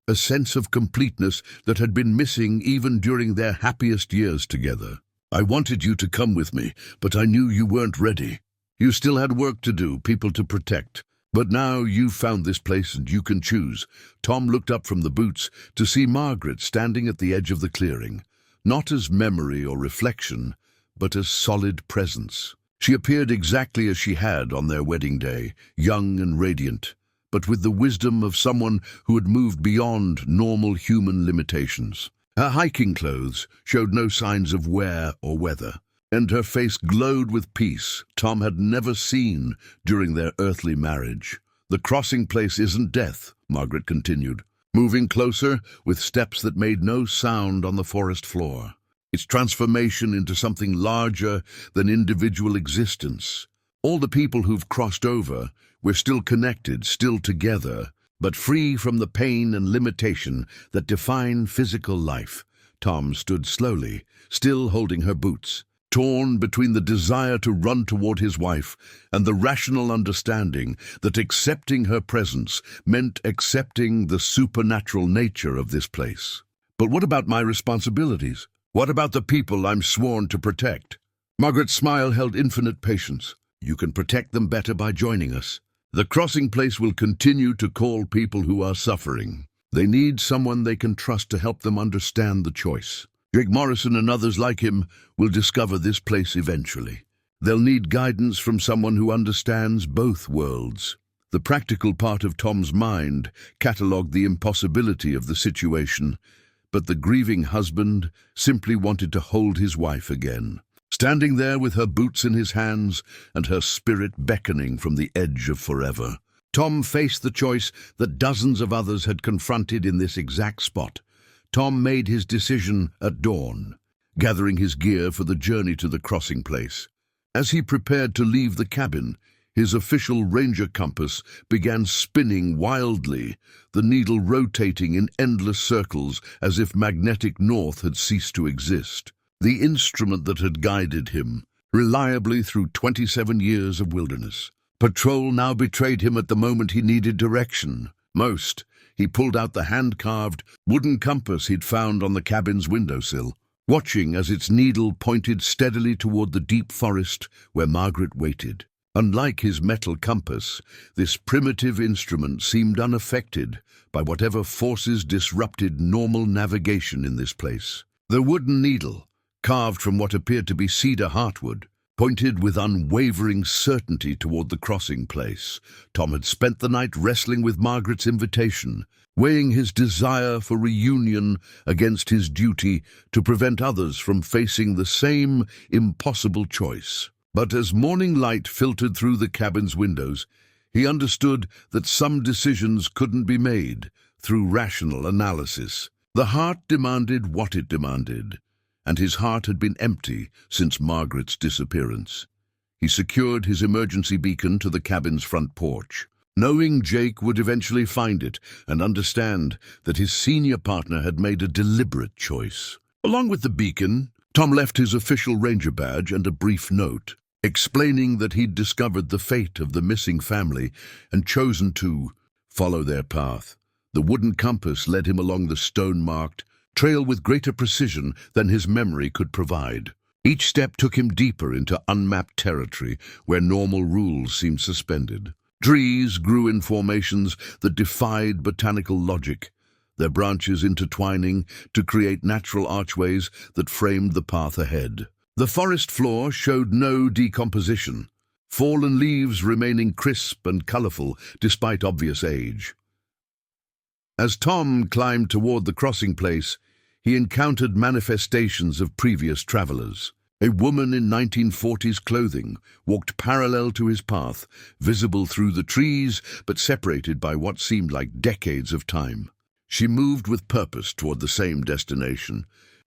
A sense of completeness that had been missing even during their happiest years together. "I wanted you to come with me, but I knew you weren't ready. You still had work to do, people to protect. But now you've found this place and you can choose." Tom looked up from the boots to see Margaret standing at the edge of the clearing, not as memory or reflection, but as solid presence. She appeared exactly as she had on their wedding day, young and radiant, but with the wisdom of someone who had moved beyond normal human limitations. Her hiking clothes showed no signs of wear or weather, and her face glowed with peace Tom had never seen during their earthly marriage. The crossing place isn't death, Margaret continued, moving closer with steps that made no sound on the forest floor. It's transformation into something larger than individual existence. All the people who've crossed over, we're still connected, still together, but free from the pain and limitation that define physical life. Tom stood slowly, still holding her boots, torn between the desire to run toward his wife and the rational understanding that accepting her presence meant accepting the supernatural nature of this place. But what about my responsibilities? What about the people I'm sworn to protect? Margaret's smile held infinite patience. You can protect them better by joining us. The crossing place will continue to call people who are suffering. They need someone they can trust to help them understand the choice. Jake Morrison and others like him will discover this place eventually. They'll need guidance from someone who understands both worlds. The practical part of Tom's mind catalogued the impossibility of the situation, but the grieving husband simply wanted to hold his wife again. Standing there with her boots in his hands and her spirit beckoning from the edge of forever, Tom faced the choice that dozens of others had confronted in this exact spot. Tom made his decision at dawn, gathering his gear for the journey to the crossing place. As he prepared to leave the cabin, his official ranger compass began spinning wildly, the needle rotating in endless circles as if magnetic north had ceased to exist. The instrument that had guided him reliably through 27 years of wilderness. Patrol now betrayed him at the moment he needed direction most. He pulled out the hand-carved wooden compass he'd found on the cabin's windowsill, watching as its needle pointed steadily toward the deep forest where Margaret waited. Unlike his metal compass, this primitive instrument seemed unaffected by whatever forces disrupted normal navigation in this place. The wooden needle, carved from what appeared to be cedar heartwood, pointed with unwavering certainty toward the crossing place. Tom had spent the night wrestling with Margaret's invitation, weighing his desire for reunion against his duty to prevent others from facing the same impossible choice. But as morning light filtered through the cabin's windows, he understood that some decisions couldn't be made through rational analysis. The heart demanded what it demanded, and his heart had been empty since Margaret's disappearance. He secured his emergency beacon to the cabin's front porch, knowing Jake would eventually find it and understand that his senior partner had made a deliberate choice. Along with the beacon, Tom left his official ranger badge and a brief note, explaining that he'd discovered the fate of the missing family and chosen to follow their path. The wooden compass led him along the stone-marked trail with greater precision than his memory could provide. Each step took him deeper into unmapped territory where normal rules seemed suspended. Trees grew in formations that defied botanical logic, their branches intertwining to create natural archways that framed the path ahead. The forest floor showed no decomposition, fallen leaves remaining crisp and colorful despite obvious age. As Tom climbed toward the crossing place, he encountered manifestations of previous travelers. A woman in 1940s clothing walked parallel to his path, visible through the trees but separated by what seemed like decades of time. She moved with purpose toward the same destination,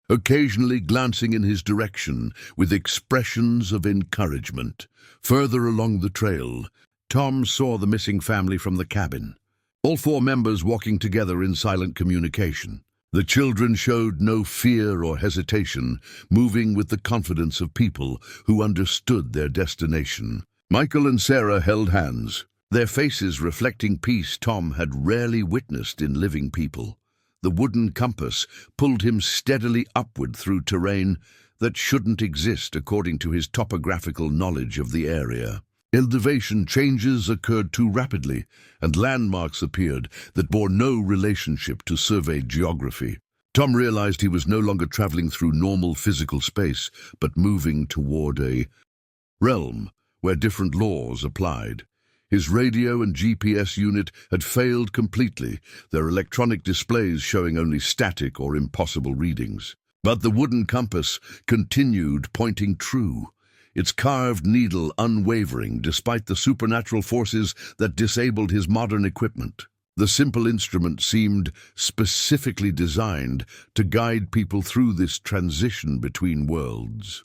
occasionally glancing in his direction with expressions of encouragement. Further along the trail, Tom saw the missing family from the cabin, all four members walking together in silent communication. The children showed no fear or hesitation, moving with the confidence of people who understood their destination. Michael and Sarah held hands, their faces reflecting peace Tom had rarely witnessed in living people. The wooden compass pulled him steadily upward through terrain that shouldn't exist according to his topographical knowledge of the area. Elevation changes occurred too rapidly, and landmarks appeared that bore no relationship to surveyed geography. Tom realized he was no longer traveling through normal physical space, but moving toward a realm where different laws applied. His radio and GPS unit had failed completely, their electronic displays showing only static or impossible readings. But the wooden compass continued pointing true. its carved needle unwavering despite the supernatural forces that disabled his modern equipment. The simple instrument seemed specifically designed to guide people through this transition between worlds.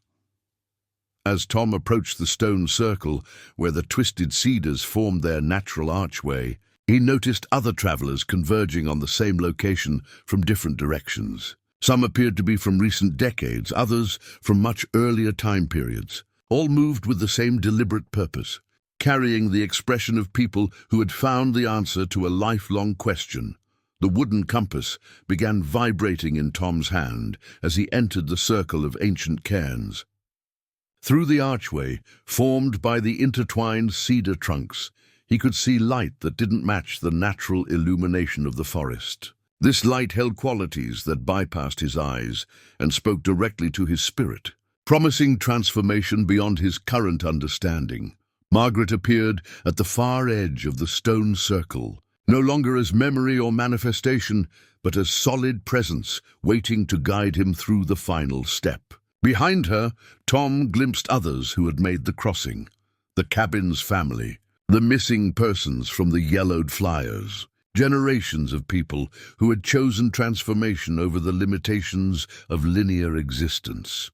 As Tom approached the stone circle where the twisted cedars formed their natural archway, he noticed other travelers converging on the same location from different directions. Some appeared to be from recent decades, others from much earlier time periods. All moved with the same deliberate purpose, carrying the expression of people who had found the answer to a lifelong question. The wooden compass began vibrating in Tom's hand as he entered the circle of ancient cairns. Through the archway, formed by the intertwined cedar trunks, he could see light that didn't match the natural illumination of the forest. This light held qualities that bypassed his eyes and spoke directly to his spirit, promising transformation beyond his current understanding. Margaret appeared at the far edge of the stone circle, no longer as memory or manifestation, but as solid presence waiting to guide him through the final step. Behind her, Tom glimpsed others who had made the crossing. The cabin's family, the missing persons from the yellowed flyers, generations of people who had chosen transformation over the limitations of linear existence.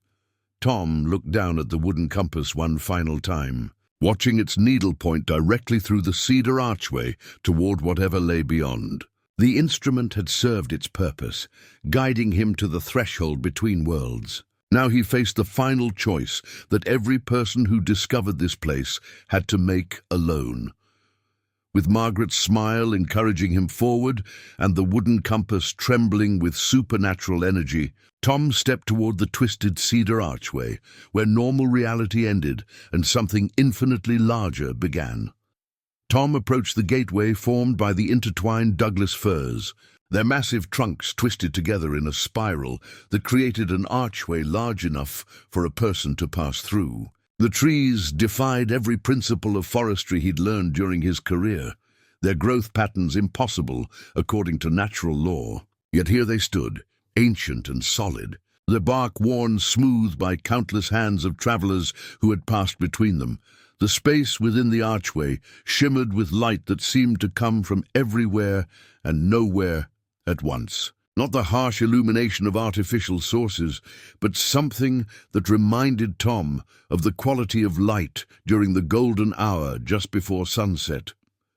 Tom looked down at the wooden compass one final time, watching its needle point directly through the cedar archway toward whatever lay beyond. The instrument had served its purpose, guiding him to the threshold between worlds. Now he faced the final choice that every person who discovered this place had to make alone. With Margaret's smile encouraging him forward and the wooden compass trembling with supernatural energy, Tom stepped toward the twisted cedar archway, where normal reality ended and something infinitely larger began. Tom approached the gateway formed by the intertwined Douglas firs, their massive trunks twisted together in a spiral that created an archway large enough for a person to pass through. The trees defied every principle of forestry he'd learned during his career, their growth patterns impossible according to natural law. Yet here they stood, ancient and solid, their bark worn smooth by countless hands of travelers who had passed between them. The space within the archway shimmered with light that seemed to come from everywhere and nowhere at once. Not the harsh illumination of artificial sources, but something that reminded Tom of the quality of light during the golden hour just before sunset,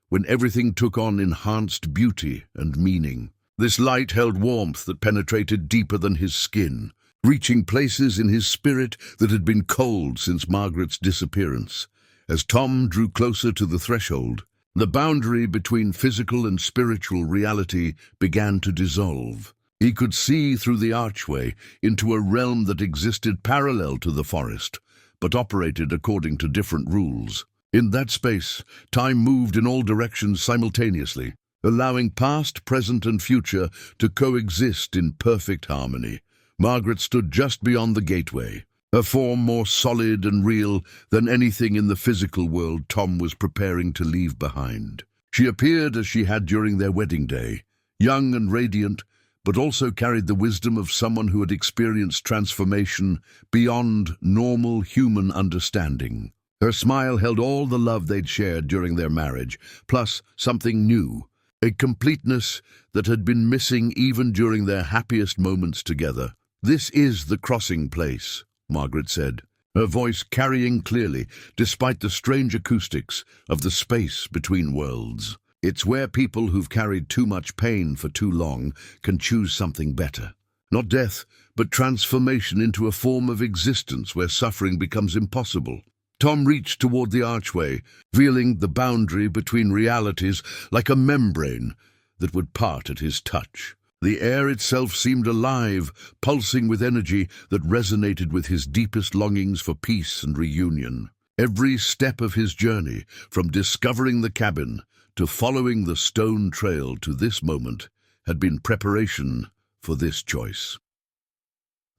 when everything took on enhanced beauty and meaning. This light held warmth that penetrated deeper than his skin, reaching places in his spirit that had been cold since Margaret's disappearance. As Tom drew closer to the threshold, the boundary between physical and spiritual reality began to dissolve. He could see through the archway into a realm that existed parallel to the forest, but operated according to different rules. In that space, time moved in all directions simultaneously, allowing past, present, and future to coexist in perfect harmony. Margaret stood just beyond the gateway, her form more solid and real than anything in the physical world Tom was preparing to leave behind. She appeared as she had during their wedding day, young and radiant, but also carried the wisdom of someone who had experienced transformation beyond normal human understanding. Her smile held all the love they'd shared during their marriage, plus something new, a completeness that had been missing even during their happiest moments together. "This is the crossing place," Margaret said, her voice carrying clearly despite the strange acoustics of the space between worlds. "It's where people who've carried too much pain for too long can choose something better. Not death, but transformation into a form of existence where suffering becomes impossible." Tom reached toward the archway, feeling the boundary between realities like a membrane that would part at his touch. The air itself seemed alive, pulsing with energy that resonated with his deepest longings for peace and reunion. Every step of his journey, from discovering the cabin to following the stone trail to this moment, had been preparation for this choice.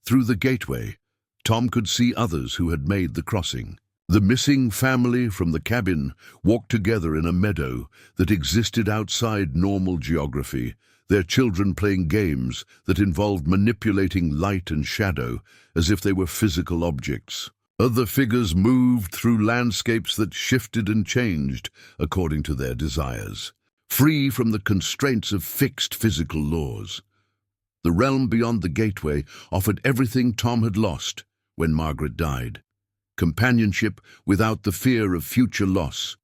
Through the gateway, Tom could see others who had made the crossing. The missing family from the cabin walked together in a meadow that existed outside normal geography, their children playing games that involved manipulating light and shadow as if they were physical objects. Other figures moved through landscapes that shifted and changed according to their desires, free from the constraints of fixed physical laws. The realm beyond the gateway offered everything Tom had lost when Margaret died. Companionship without the fear of future loss,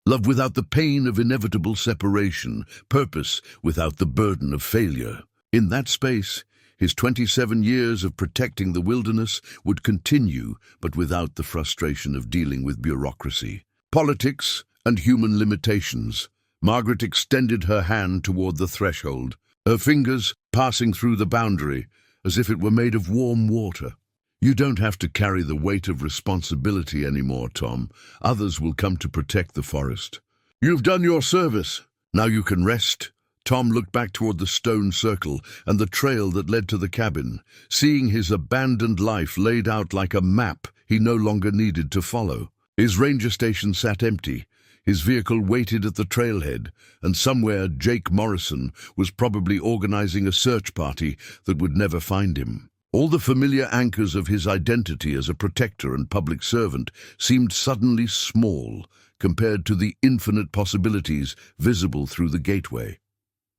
love without the pain of inevitable separation, purpose without the burden of failure. In that space, his 27 years of protecting the wilderness would continue, but without the frustration of dealing with bureaucracy, politics, and human limitations. Margaret extended her hand toward the threshold, her fingers passing through the boundary as if it were made of warm water. "You don't have to carry the weight of responsibility anymore, Tom. Others will come to protect the forest. You've done your service. Now you can rest." Tom looked back toward the stone circle and the trail that led to the cabin, seeing his abandoned life laid out like a map he no longer needed to follow. His ranger station sat empty. His vehicle waited at the trailhead, and somewhere Jake Morrison was probably organizing a search party that would never find him. All the familiar anchors of his identity as a protector and public servant seemed suddenly small compared to the infinite possibilities visible through the gateway.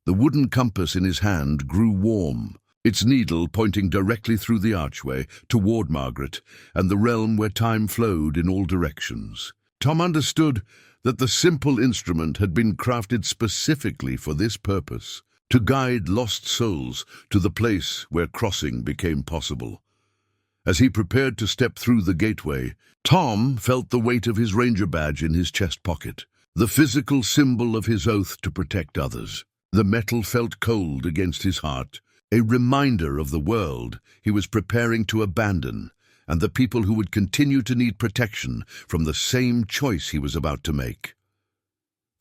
The wooden compass in his hand grew warm, its needle pointing directly through the archway toward Margaret and the realm where time flowed in all directions. Tom understood that the simple instrument had been crafted specifically for this purpose, to guide lost souls to the place where crossing became possible. As he prepared to step through the gateway, Tom felt the weight of his ranger badge in his chest pocket, the physical symbol of his oath to protect others. The metal felt cold against his heart, a reminder of the world he was preparing to abandon and the people who would continue to need protection from the same choice he was about to make.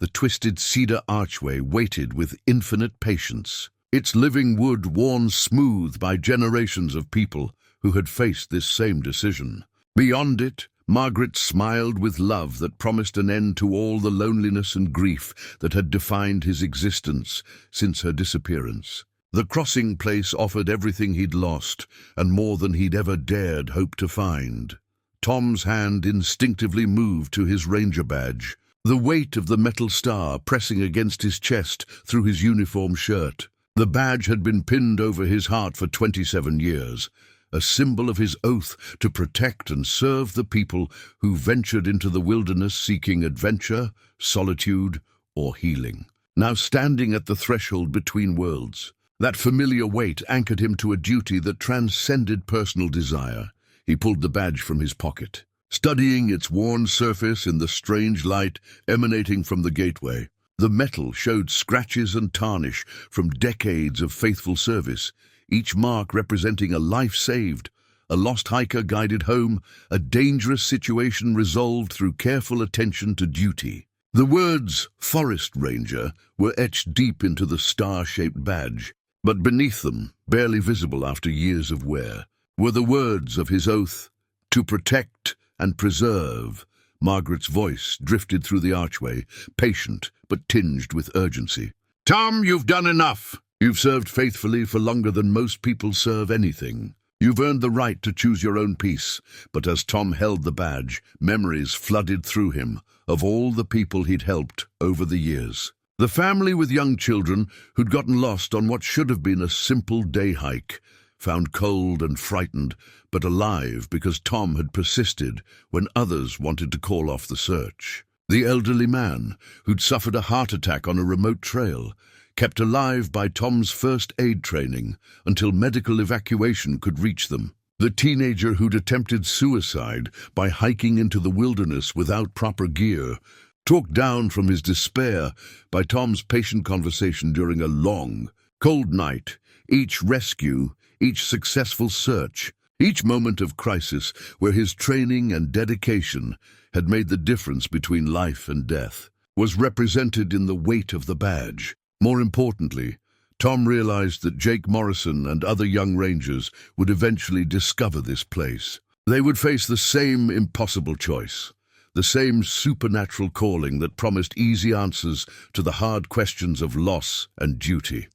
The twisted cedar archway waited with infinite patience, its living wood worn smooth by generations of people who had faced this same decision. Beyond it, Margaret smiled with love that promised an end to all the loneliness and grief that had defined his existence since her disappearance. The crossing place offered everything he'd lost, and more than he'd ever dared hope to find. Tom's hand instinctively moved to his ranger badge, the weight of the metal star pressing against his chest through his uniform shirt. The badge had been pinned over his heart for 27 years, a symbol of his oath to protect and serve the people who ventured into the wilderness seeking adventure, solitude, or healing. Now standing at the threshold between worlds, that familiar weight anchored him to a duty that transcended personal desire. He pulled the badge from his pocket, studying its worn surface in the strange light emanating from the gateway. The metal showed scratches and tarnish from decades of faithful service, each mark representing a life saved, a lost hiker guided home, a dangerous situation resolved through careful attention to duty. The words "Forest Ranger" were etched deep into the star-shaped badge, but beneath them, barely visible after years of wear, were the words of his oath, to protect and preserve. Margaret's voice drifted through the archway, patient but tinged with urgency. "Tom, you've done enough. You've served faithfully for longer than most people serve anything. You've earned the right to choose your own peace." But as Tom held the badge, memories flooded through him of all the people he'd helped over the years. The family with young children who'd gotten lost on what should have been a simple day hike, found cold and frightened, but alive because Tom had persisted when others wanted to call off the search. The elderly man who'd suffered a heart attack on a remote trail, kept alive by Tom's first aid training until medical evacuation could reach them. The teenager who'd attempted suicide by hiking into the wilderness without proper gear, talked down from his despair by Tom's patient conversation during a long, cold night. Each rescue, each successful search, each moment of crisis where his training and dedication had made the difference between life and death, was represented in the weight of the badge. More importantly, Tom realized that Jake Morrison and other young rangers would eventually discover this place. They would face the same impossible choice, the same supernatural calling that promised easy answers to the hard questions of loss and duty.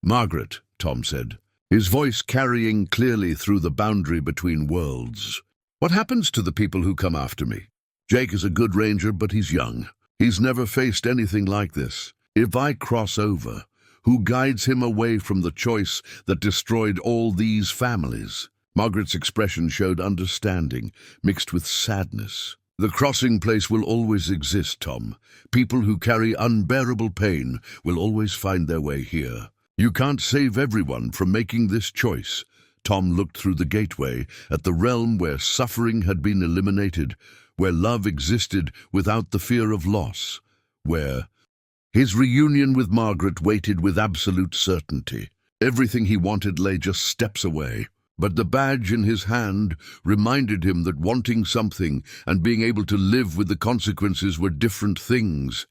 "Margaret," Tom said, his voice carrying clearly through the boundary between worlds, What happens to the people who come after me? Jake is a good ranger, but he's young. He's never faced anything like this. If I cross over, who guides him away from the choice that destroyed all these families? Margaret's expression showed understanding, mixed with sadness. The crossing place will always exist, Tom. People who carry unbearable pain will always find their way here. You can't save everyone from making this choice. Tom looked through the gateway at the realm where suffering had been eliminated, where love existed without the fear of loss, where his reunion with Margaret waited with absolute certainty. Everything he wanted lay just steps away. But the badge in his hand reminded him that wanting something and being able to live with the consequences were different things.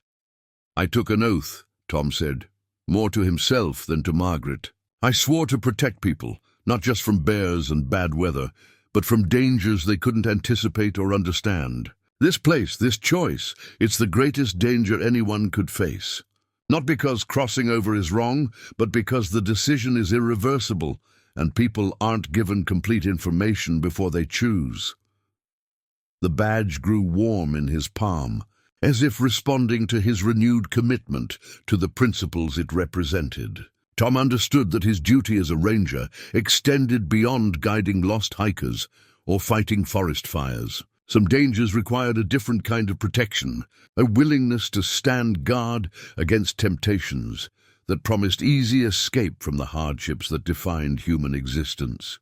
I took an oath, Tom said, more to himself than to Margaret. I swore to protect people, not just from bears and bad weather, but from dangers they couldn't anticipate or understand. This place, this choice, it's the greatest danger anyone could face. Not because crossing over is wrong, but because the decision is irreversible, and people aren't given complete information before they choose. The badge grew warm in his palm, as if responding to his renewed commitment to the principles it represented. Tom understood that his duty as a ranger extended beyond guiding lost hikers or fighting forest fires. Some dangers required a different kind of protection, a willingness to stand guard against temptations that promised easy escape from the hardships that defined human existence.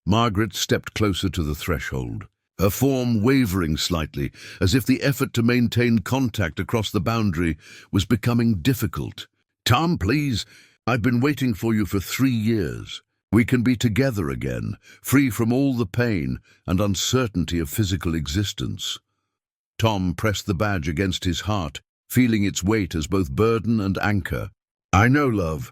Margaret stepped closer to the threshold, her form wavering slightly, as if the effort to maintain contact across the boundary was becoming difficult. Tom, please, I've been waiting for you for 3 years. We can be together again, free from all the pain and uncertainty of physical existence. Tom pressed the badge against his heart, feeling its weight as both burden and anchor. I know, love,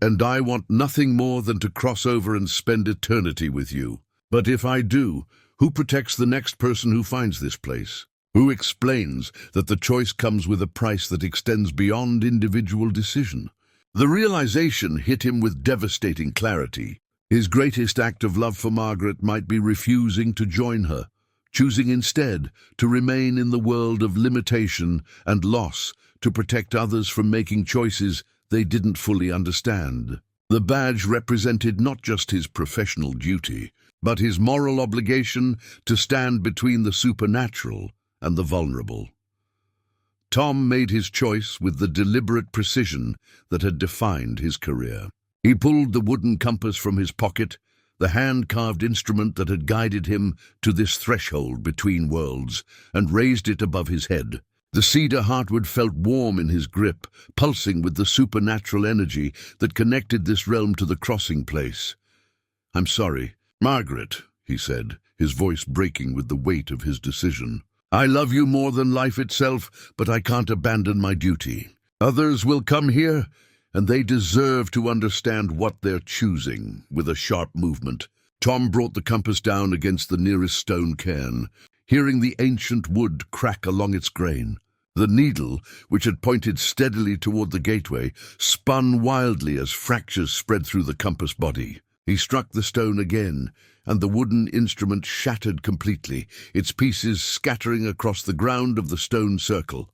and I want nothing more than to cross over and spend eternity with you. But if I do, who protects the next person who finds this place? Who explains that the choice comes with a price that extends beyond individual decision? The realization hit him with devastating clarity. His greatest act of love for Margaret might be refusing to join her, choosing instead to remain in the world of limitation and loss to protect others from making choices they didn't fully understand. The badge represented not just his professional duty, but his moral obligation to stand between the supernatural and the vulnerable. Tom made his choice with the deliberate precision that had defined his career. He pulled the wooden compass from his pocket, the hand-carved instrument that had guided him to this threshold between worlds, and raised it above his head. The cedar heartwood felt warm in his grip, pulsing with the supernatural energy that connected this realm to the crossing place. I'm sorry, Margaret, he said, his voice breaking with the weight of his decision. I love you more than life itself, but I can't abandon my duty. Others will come here, and they deserve to understand what they're choosing. With a sharp movement, Tom brought the compass down against the nearest stone cairn, hearing the ancient wood crack along its grain. The needle, which had pointed steadily toward the gateway, spun wildly as fractures spread through the compass body. He struck the stone again, and the wooden instrument shattered completely, its pieces scattering across the ground of the stone circle.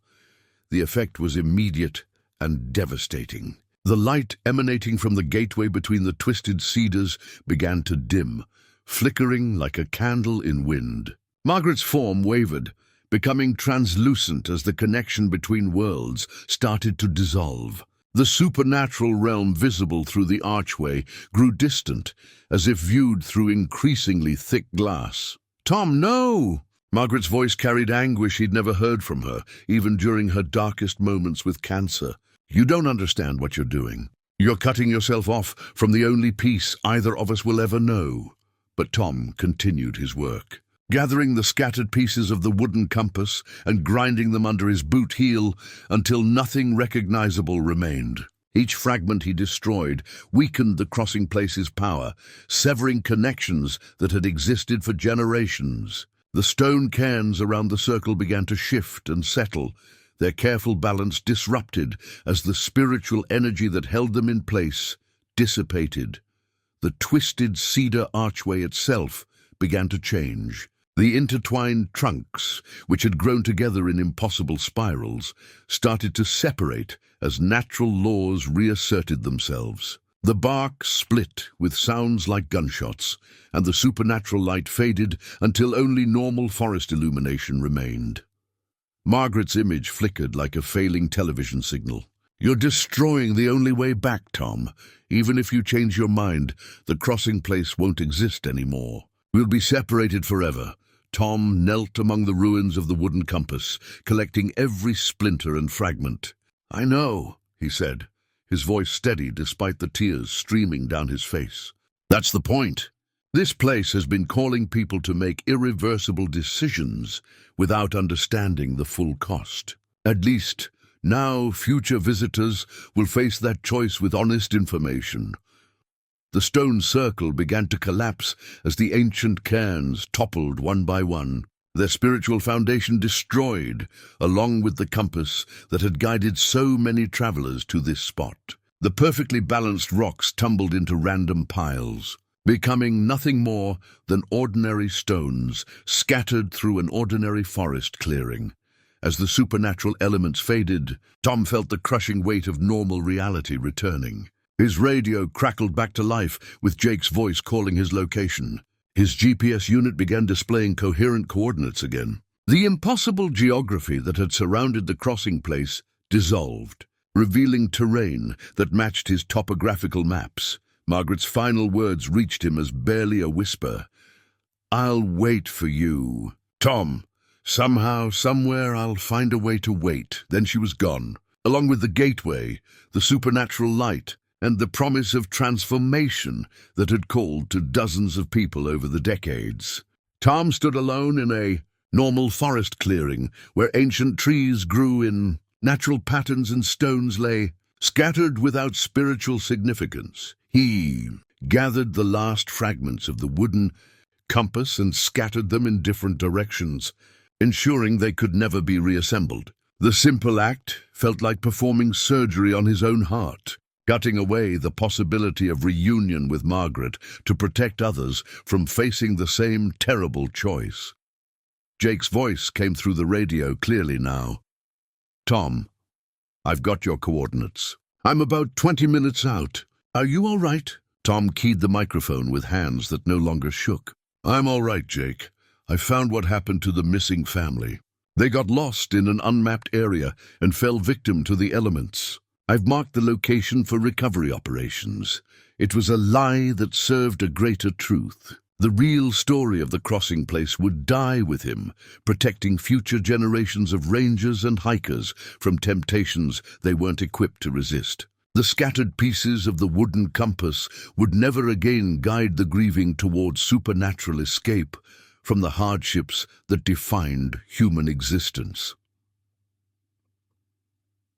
The effect was immediate and devastating. The light emanating from the gateway between the twisted cedars began to dim, flickering like a candle in wind. Margaret's form wavered, becoming translucent as the connection between worlds started to dissolve. The supernatural realm visible through the archway grew distant, as if viewed through increasingly thick glass. Tom, no! Margaret's voice carried anguish he'd never heard from her, even during her darkest moments with cancer. You don't understand what you're doing. You're cutting yourself off from the only peace either of us will ever know. But Tom continued his work, gathering the scattered pieces of the wooden compass and grinding them under his boot heel until nothing recognizable remained. Each fragment he destroyed weakened the crossing place's power, severing connections that had existed for generations. The stone cairns around the circle began to shift and settle, their careful balance disrupted as the spiritual energy that held them in place dissipated. The twisted cedar archway itself began to change. The intertwined trunks, which had grown together in impossible spirals, started to separate as natural laws reasserted themselves. The bark split with sounds like gunshots, and the supernatural light faded until only normal forest illumination remained. Margaret's image flickered like a failing television signal. "You're destroying the only way back, Tom. Even if you change your mind, the crossing place won't exist anymore. We'll be separated forever." Tom knelt among the ruins of the wooden compass, collecting every splinter and fragment. "I know," he said, his voice steady despite the tears streaming down his face. "That's the point. This place has been calling people to make irreversible decisions without understanding the full cost. At least, now future visitors will face that choice with honest information." The stone circle began to collapse as the ancient cairns toppled one by one, their spiritual foundation destroyed, along with the compass that had guided so many travelers to this spot. The perfectly balanced rocks tumbled into random piles, becoming nothing more than ordinary stones scattered through an ordinary forest clearing. As the supernatural elements faded, Tom felt the crushing weight of normal reality returning. His radio crackled back to life with Jake's voice calling his location. His GPS unit began displaying coherent coordinates again. The impossible geography that had surrounded the crossing place dissolved, revealing terrain that matched his topographical maps. Margaret's final words reached him as barely a whisper. "I'll wait for you, Tom. Somehow, somewhere, I'll find a way to wait." Then she was gone, along with the gateway, the supernatural light, and the promise of transformation that had called to dozens of people over the decades. Tom stood alone in a normal forest clearing where ancient trees grew in natural patterns and stones lay scattered without spiritual significance. He gathered the last fragments of the wooden compass and scattered them in different directions, ensuring they could never be reassembled. The simple act felt like performing surgery on his own heart, cutting away the possibility of reunion with Margaret to protect others from facing the same terrible choice. Jake's voice came through the radio clearly now. "Tom, I've got your coordinates. I'm about 20 minutes out. Are you all right?" Tom keyed the microphone with hands that no longer shook. "I'm all right, Jake. I found what happened to the missing family. They got lost in an unmapped area and fell victim to the elements. I've marked the location for recovery operations. It was a lie that served a greater truth. The real story of the crossing place would die with him, protecting future generations of rangers and hikers from temptations they weren't equipped to resist. The scattered pieces of the wooden compass would never again guide the grieving towards supernatural escape from the hardships that defined human existence.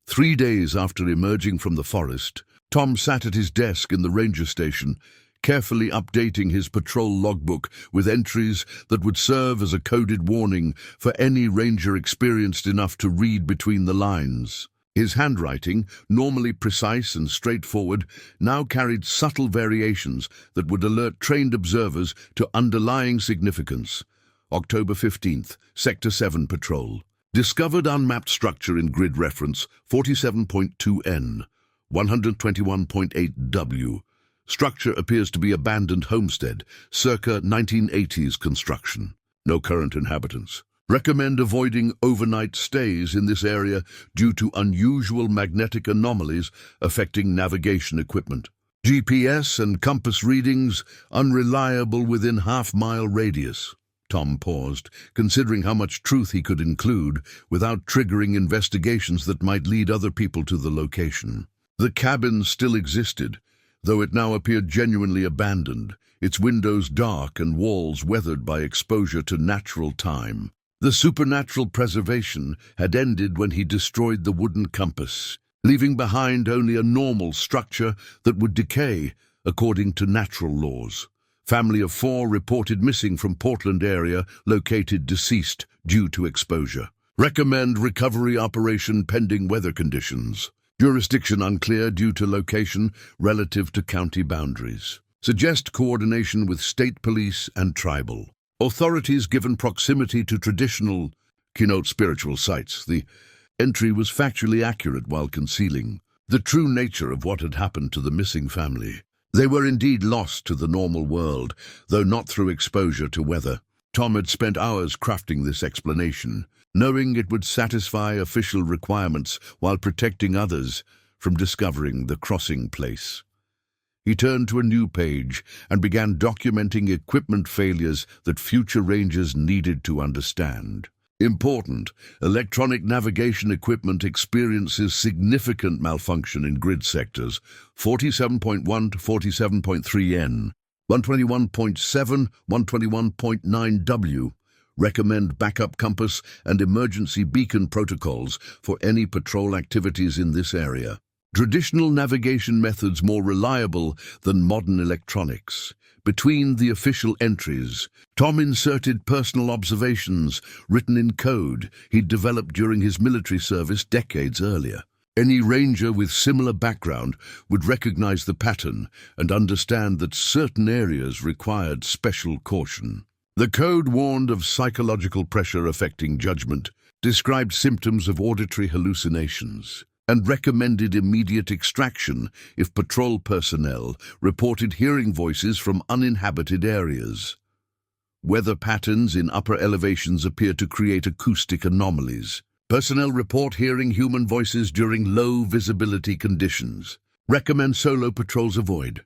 3 days after emerging from the forest, Tom sat at his desk in the ranger station, carefully updating his patrol logbook with entries that would serve as a coded warning for any ranger experienced enough to read between the lines. His handwriting, normally precise and straightforward, now carried subtle variations that would alert trained observers to underlying significance. October 15th, Sector 7 Patrol. Discovered unmapped structure in grid reference 47.2N, 121.8W. Structure appears to be abandoned homestead, circa 1980s construction. No current inhabitants. Recommend avoiding overnight stays in this area due to unusual magnetic anomalies affecting navigation equipment. GPS and compass readings unreliable within half-mile radius. Tom paused, considering how much truth he could include without triggering investigations that might lead other people to the location. The cabin still existed, though it now appeared genuinely abandoned, its windows dark and walls weathered by exposure to natural time. The supernatural preservation had ended when he destroyed the wooden compass, leaving behind only a normal structure that would decay according to natural laws. Family of 4 reported missing from Portland area, located deceased due to exposure. Recommend recovery operation pending weather conditions. Jurisdiction unclear due to location relative to county boundaries. Suggest coordination with state police and tribal. Authorities given proximity to traditional, keynote spiritual sites. The entry was factually accurate while concealing the true nature of what had happened to the missing family. They were indeed lost to the normal world, though not through exposure to weather. Tom had spent hours crafting this explanation, knowing it would satisfy official requirements while protecting others from discovering the crossing place. He turned to a new page and began documenting equipment failures that future rangers needed to understand. Important, electronic navigation equipment experiences significant malfunction in grid sectors 47.1 to 47.3 N, 121.7, 121.9 W. Recommend backup compass and emergency beacon protocols for any patrol activities in this area. Traditional navigation methods more reliable than modern electronics. Between the official entries, Tom inserted personal observations written in code he'd developed during his military service decades earlier. Any ranger with similar background would recognize the pattern and understand that certain areas required special caution. The code warned of psychological pressure affecting judgment, described symptoms of auditory hallucinations, and recommended immediate extraction if patrol personnel reported hearing voices from uninhabited areas. Weather patterns in upper elevations appear to create acoustic anomalies. Personnel report hearing human voices during low visibility conditions. Recommend solo patrols avoid.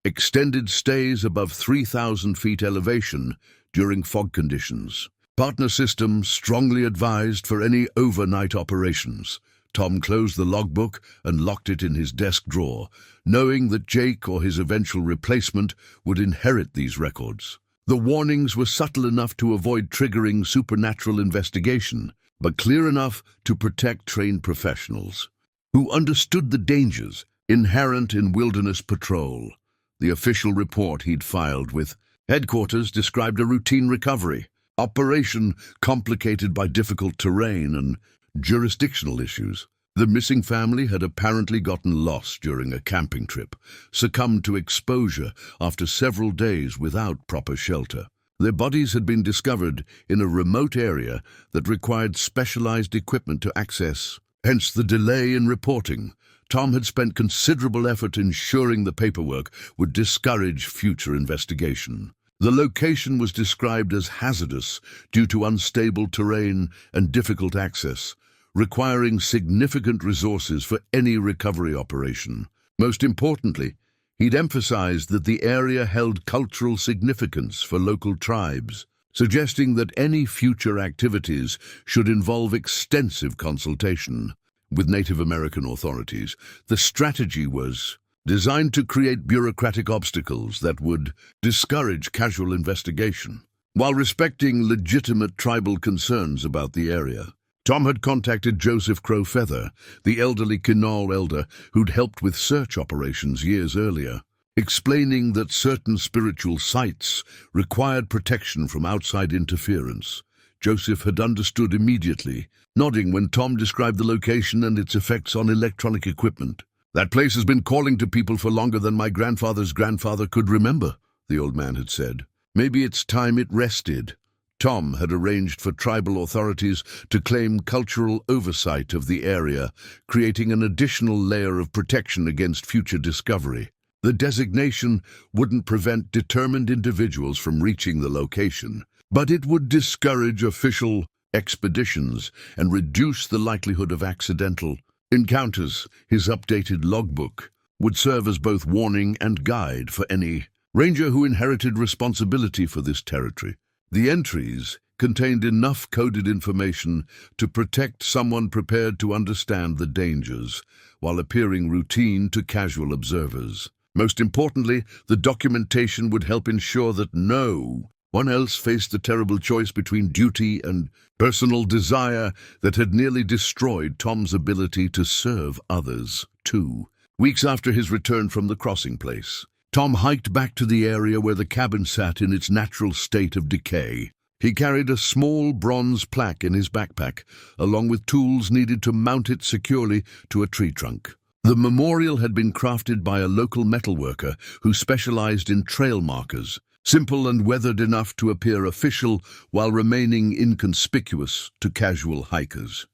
Extended stays above 3,000 feet elevation during fog conditions. Partner system strongly advised for any overnight operations. Tom closed the logbook and locked it in his desk drawer, knowing that Jake or his eventual replacement would inherit these records. The warnings were subtle enough to avoid triggering supernatural investigation, but clear enough to protect trained professionals who understood the dangers inherent in wilderness patrol. The official report he'd filed with headquarters described a routine recovery operation complicated by difficult terrain and jurisdictional issues. The missing family had apparently gotten lost during a camping trip, succumbed to exposure after several days without proper shelter. Their bodies had been discovered in a remote area that required specialized equipment to access, hence the delay in reporting. Tom had spent considerable effort ensuring the paperwork would discourage future investigation. The location was described as hazardous due to unstable terrain and difficult access, requiring significant resources for any recovery operation. Most importantly, he'd emphasized that the area held cultural significance for local tribes, suggesting that any future activities should involve extensive consultation with Native American authorities. The strategy was designed to create bureaucratic obstacles that would discourage casual investigation, while respecting legitimate tribal concerns about the area. Tom had contacted Joseph Crowfeather, the elderly Kinal elder who'd helped with search operations years earlier, explaining that certain spiritual sites required protection from outside interference. Joseph had understood immediately, nodding when Tom described the location and its effects on electronic equipment. "That place has been calling to people for longer than my grandfather's grandfather could remember," the old man had said. "Maybe it's time it rested." Tom had arranged for tribal authorities to claim cultural oversight of the area, creating an additional layer of protection against future discovery. The designation wouldn't prevent determined individuals from reaching the location, but it would discourage official expeditions and reduce the likelihood of accidental encounters. His updated logbook would serve as both warning and guide for any ranger who inherited responsibility for this territory. The entries contained enough coded information to protect someone prepared to understand the dangers, while appearing routine to casual observers. Most importantly, the documentation would help ensure that no one else faced the terrible choice between duty and personal desire that had nearly destroyed Tom's ability to serve others. 2 weeks after his return from the crossing place, Tom hiked back to the area where the cabin sat in its natural state of decay. He carried a small bronze plaque in his backpack, along with tools needed to mount it securely to a tree trunk. The memorial had been crafted by a local metalworker who specialized in trail markers, simple and weathered enough to appear official while remaining inconspicuous to casual hikers.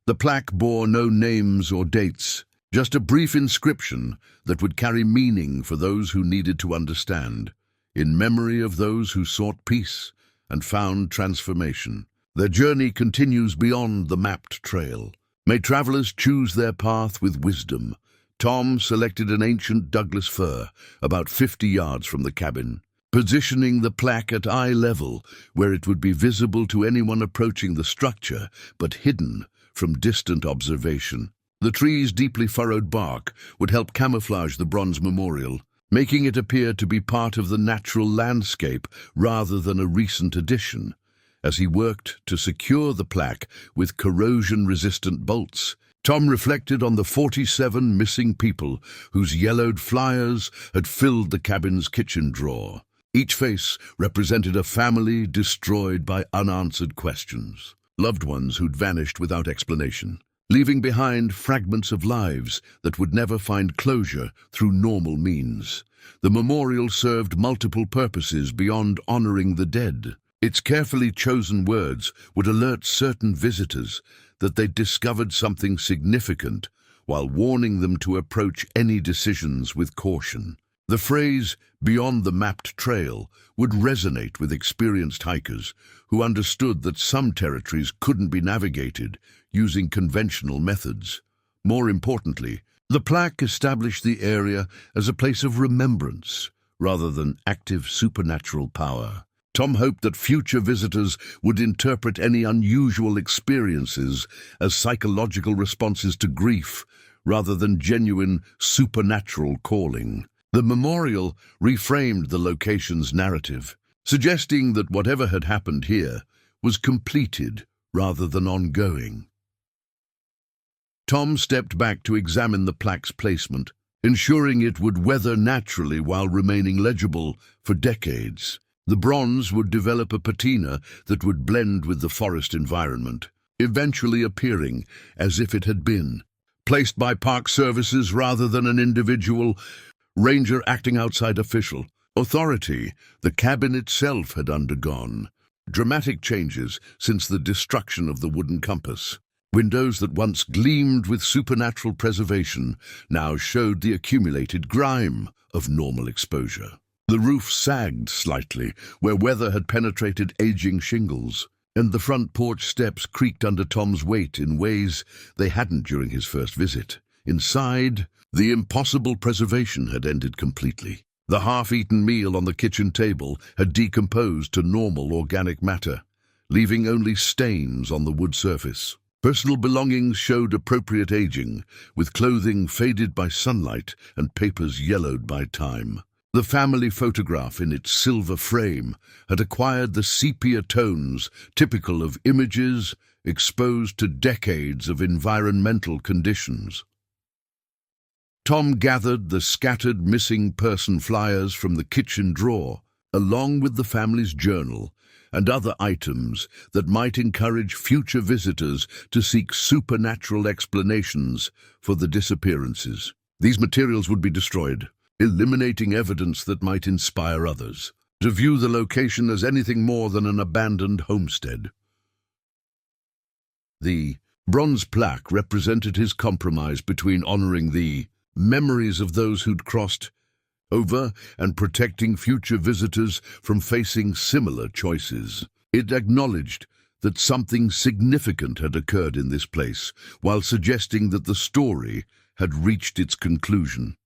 The plaque bore no names or dates, just a brief inscription that would carry meaning for those who needed to understand, in memory of those who sought peace and found transformation. Their journey continues beyond the mapped trail. May travelers choose their path with wisdom. Tom selected an ancient Douglas fir about 50 yards from the cabin, positioning the plaque at eye level where it would be visible to anyone approaching the structure, but hidden from distant observation. The tree's deeply furrowed bark would help camouflage the bronze memorial, making it appear to be part of the natural landscape rather than a recent addition. As he worked to secure the plaque with corrosion-resistant bolts, Tom reflected on the 47 missing people whose yellowed flyers had filled the cabin's kitchen drawer. Each face represented a family destroyed by unanswered questions, loved ones who'd vanished without explanation, leaving behind fragments of lives that would never find closure through normal means. The memorial served multiple purposes beyond honoring the dead. Its carefully chosen words would alert certain visitors that they'd discovered something significant, while warning them to approach any decisions with caution. The phrase, "beyond the mapped trail," would resonate with experienced hikers who understood that some territories couldn't be navigated using conventional methods. More importantly, the plaque established the area as a place of remembrance rather than active supernatural power. Tom hoped that future visitors would interpret any unusual experiences as psychological responses to grief rather than genuine supernatural calling. The memorial reframed the location's narrative, suggesting that whatever had happened here was completed rather than ongoing. Tom stepped back to examine the plaque's placement, ensuring it would weather naturally while remaining legible for decades. The bronze would develop a patina that would blend with the forest environment, eventually appearing as if it had been placed by park services rather than an individual ranger acting outside official authority. The cabin itself had undergone dramatic changes since the destruction of the wooden compass. Windows that once gleamed with supernatural preservation now showed the accumulated grime of normal exposure. The roof sagged slightly where weather had penetrated aging shingles, and the front porch steps creaked under Tom's weight in ways they hadn't during his first visit. Inside, the impossible preservation had ended completely. The half-eaten meal on the kitchen table had decomposed to normal organic matter, leaving only stains on the wood surface. Personal belongings showed appropriate aging, with clothing faded by sunlight and papers yellowed by time. The family photograph in its silver frame had acquired the sepia tones typical of images exposed to decades of environmental conditions. Tom gathered the scattered missing person flyers from the kitchen drawer, along with the family's journal and other items that might encourage future visitors to seek supernatural explanations for the disappearances. These materials would be destroyed, eliminating evidence that might inspire others to view the location as anything more than an abandoned homestead. The bronze plaque represented his compromise between honoring the memories of those who'd crossed over and protecting future visitors from facing similar choices. It acknowledged that something significant had occurred in this place, while suggesting that the story had reached its conclusion.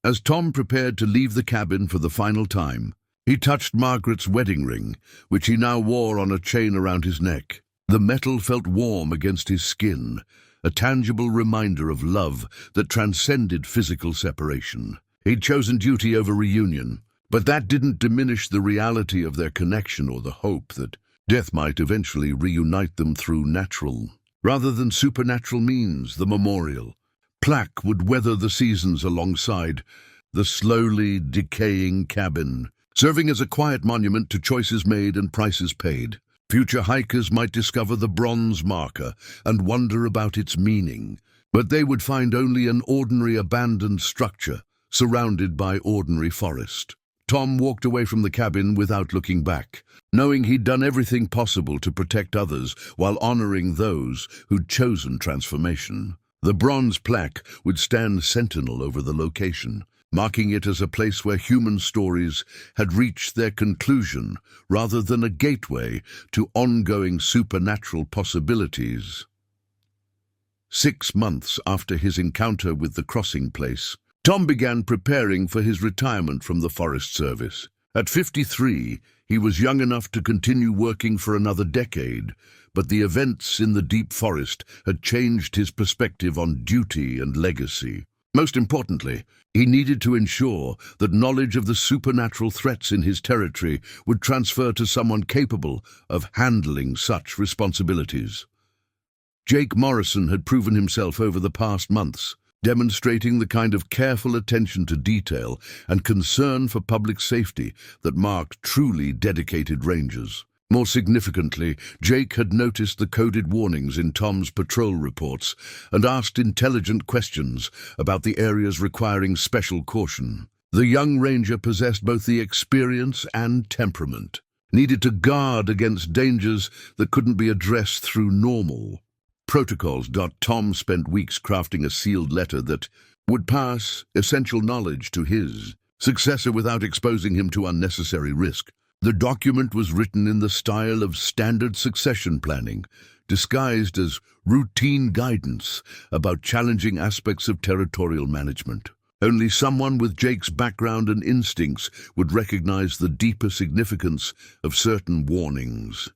As Tom prepared to leave the cabin for the final time, he touched Margaret's wedding ring, which he now wore on a chain around his neck. The metal felt warm against his skin, a tangible reminder of love that transcended physical separation. He'd chosen duty over reunion, but that didn't diminish the reality of their connection or the hope that death might eventually reunite them through natural, rather than supernatural means. The memorial plaque would weather the seasons alongside the slowly decaying cabin, serving as a quiet monument to choices made and prices paid. Future hikers might discover the bronze marker and wonder about its meaning, but they would find only an ordinary abandoned structure surrounded by ordinary forest. Tom walked away from the cabin without looking back, knowing he'd done everything possible to protect others while honoring those who'd chosen transformation. The bronze plaque would stand sentinel over the location, marking it as a place where human stories had reached their conclusion rather than a gateway to ongoing supernatural possibilities. 6 months after his encounter with the crossing place, Tom began preparing for his retirement from the Forest Service. At 53, he was young enough to continue working for another decade, but the events in the deep forest had changed his perspective on duty and legacy. Most importantly, he needed to ensure that knowledge of the supernatural threats in his territory would transfer to someone capable of handling such responsibilities. Jake Morrison had proven himself over the past months, demonstrating the kind of careful attention to detail and concern for public safety that marked truly dedicated rangers. More significantly, Jake had noticed the coded warnings in Tom's patrol reports and asked intelligent questions about the areas requiring special caution. The young ranger possessed both the experience and temperament, needed to guard against dangers that couldn't be addressed through normal protocols. Tom spent weeks crafting a sealed letter that would pass essential knowledge to his successor without exposing him to unnecessary risk. The document was written in the style of standard succession planning, disguised as routine guidance about challenging aspects of territorial management. Only someone with Jake's background and instincts would recognize the deeper significance of certain warnings.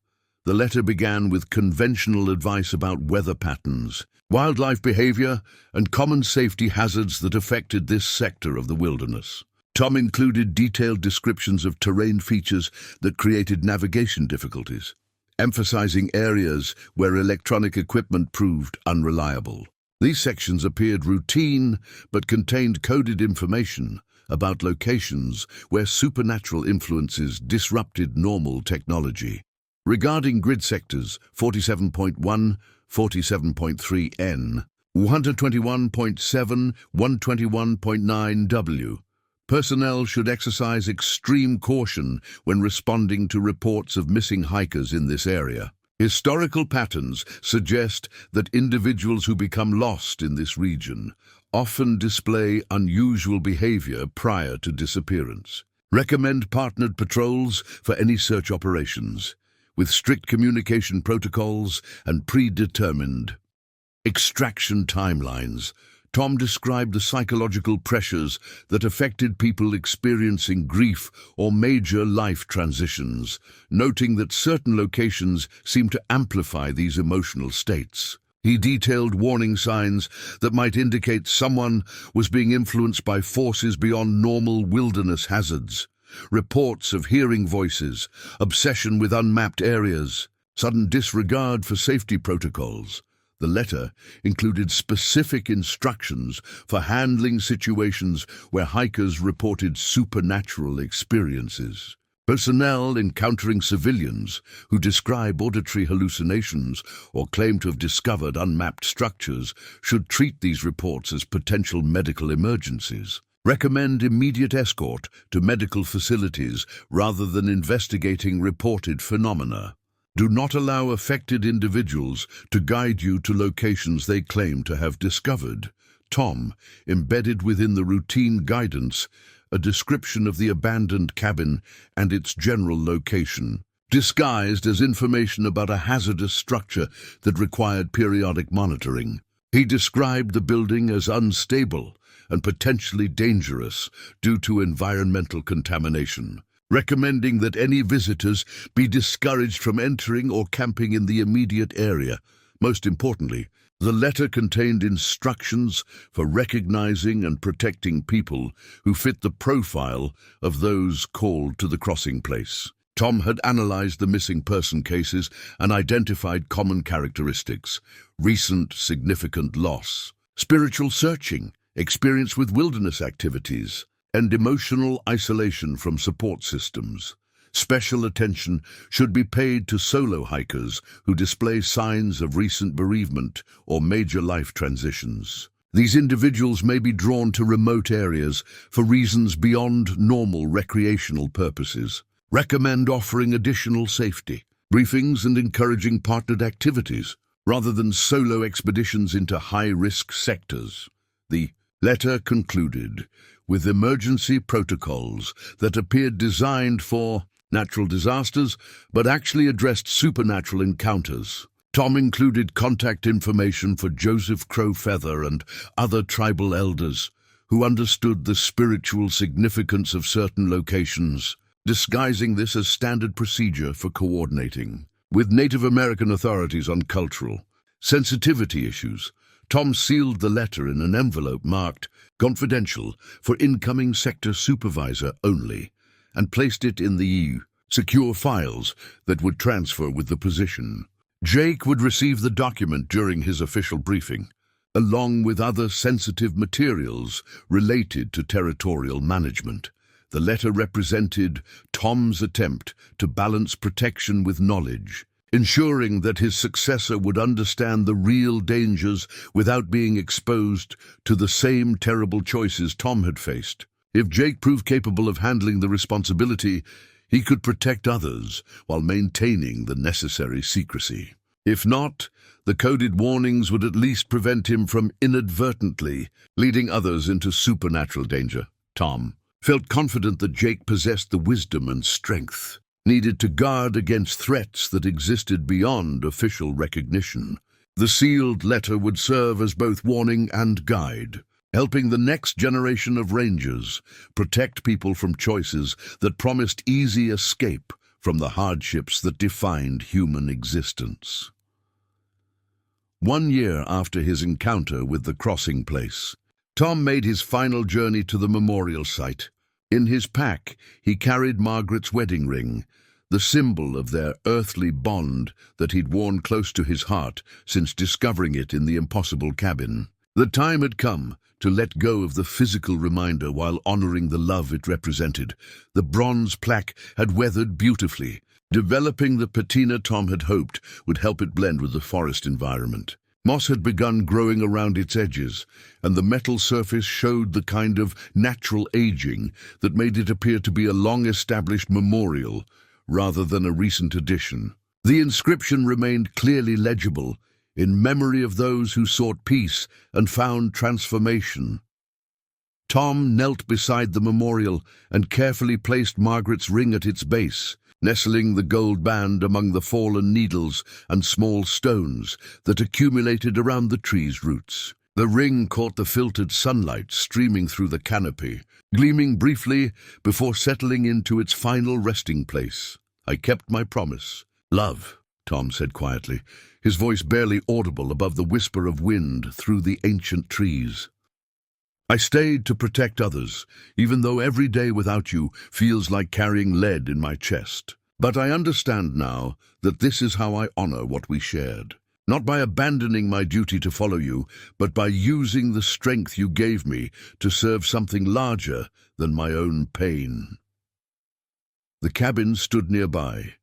The letter began with conventional advice about weather patterns, wildlife behavior, and common safety hazards that affected this sector of the wilderness. Tom included detailed descriptions of terrain features that created navigation difficulties, emphasizing areas where electronic equipment proved unreliable. These sections appeared routine but contained coded information about locations where supernatural influences disrupted normal technology. Regarding grid sectors 47.1, 47.3N, 121.7, 121.9W, personnel should exercise extreme caution when responding to reports of missing hikers in this area. Historical patterns suggest that individuals who become lost in this region often display unusual behavior prior to disappearance. Recommend partnered patrols for any search operations, with strict communication protocols and predetermined extraction timelines. Tom described the psychological pressures that affected people experiencing grief or major life transitions, noting that certain locations seem to amplify these emotional states. He detailed warning signs that might indicate someone was being influenced by forces beyond normal wilderness hazards. Reports of hearing voices, obsession with unmapped areas, sudden disregard for safety protocols. The letter included specific instructions for handling situations where hikers reported supernatural experiences. Personnel encountering civilians who describe auditory hallucinations or claim to have discovered unmapped structures should treat these reports as potential medical emergencies. Recommend immediate escort to medical facilities rather than investigating reported phenomena. Do not allow affected individuals to guide you to locations they claim to have discovered. Tom embedded within the routine guidance a description of the abandoned cabin and its general location, disguised as information about a hazardous structure that required periodic monitoring. He described the building as unstable and potentially dangerous due to environmental contamination, recommending that any visitors be discouraged from entering or camping in the immediate area. Most importantly, the letter contained instructions for recognizing and protecting people who fit the profile of those called to the crossing place. Tom had analyzed the missing person cases and identified common characteristics: recent significant loss, spiritual searching, experience with wilderness activities, and emotional isolation from support systems. Special attention should be paid to solo hikers who display signs of recent bereavement or major life transitions. These individuals may be drawn to remote areas for reasons beyond normal recreational purposes. Recommend offering additional safety, briefings and encouraging partnered activities, rather than solo expeditions into high-risk sectors. The letter concluded with emergency protocols that appeared designed for natural disasters, but actually addressed supernatural encounters. Tom included contact information for Joseph Crowfeather and other tribal elders who understood the spiritual significance of certain locations, disguising this as standard procedure for coordinating with Native American authorities on cultural sensitivity issues. Tom sealed the letter in an envelope marked confidential for incoming sector supervisor only and placed it in the secure files that would transfer with the position. Jake would receive the document during his official briefing, along with other sensitive materials related to territorial management. The letter represented Tom's attempt to balance protection with knowledge, ensuring that his successor would understand the real dangers without being exposed to the same terrible choices Tom had faced. If Jake proved capable of handling the responsibility, he could protect others while maintaining the necessary secrecy. If not, the coded warnings would at least prevent him from inadvertently leading others into supernatural danger. Tom felt confident that Jake possessed the wisdom and strength needed to guard against threats that existed beyond official recognition. The sealed letter would serve as both warning and guide, helping the next generation of rangers protect people from choices that promised easy escape from the hardships that defined human existence. 1 year after his encounter with the crossing place, Tom made his final journey to the memorial site. In his pack, he carried Margaret's wedding ring, the symbol of their earthly bond that he'd worn close to his heart since discovering it in the impossible cabin. The time had come to let go of the physical reminder while honoring the love it represented. The bronze plaque had weathered beautifully, developing the patina Tom had hoped would help it blend with the forest environment. Moss had begun growing around its edges, and the metal surface showed the kind of natural aging that made it appear to be a long-established memorial rather than a recent addition. The inscription remained clearly legible, in memory of those who sought peace and found transformation. Tom knelt beside the memorial and carefully placed Margaret's ring at its base, nestling the gold band among the fallen needles and small stones that accumulated around the tree's roots. The ring caught the filtered sunlight streaming through the canopy, gleaming briefly before settling into its final resting place. "I kept my promise, love," Tom said quietly, his voice barely audible above the whisper of wind through the ancient trees. "I stayed to protect others, even though every day without you feels like carrying lead in my chest. But I understand now that this is how I honor what we shared. Not by abandoning my duty to follow you, but by using the strength you gave me to serve something larger than my own pain." The cabin stood nearby,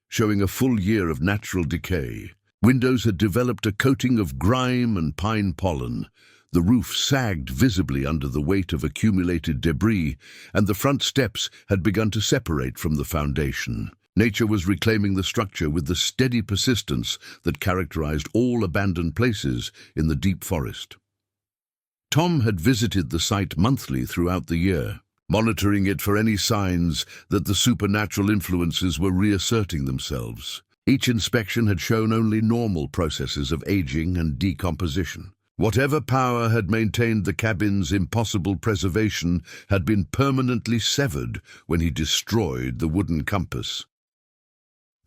showing a full year of natural decay. Windows had developed a coating of grime and pine pollen. The roof sagged visibly under the weight of accumulated debris, and the front steps had begun to separate from the foundation. Nature was reclaiming the structure with the steady persistence that characterized all abandoned places in the deep forest. Tom had visited the site monthly throughout the year, monitoring it for any signs that the supernatural influences were reasserting themselves. Each inspection had shown only normal processes of aging and decomposition. Whatever power had maintained the cabin's impossible preservation had been permanently severed when he destroyed the wooden compass.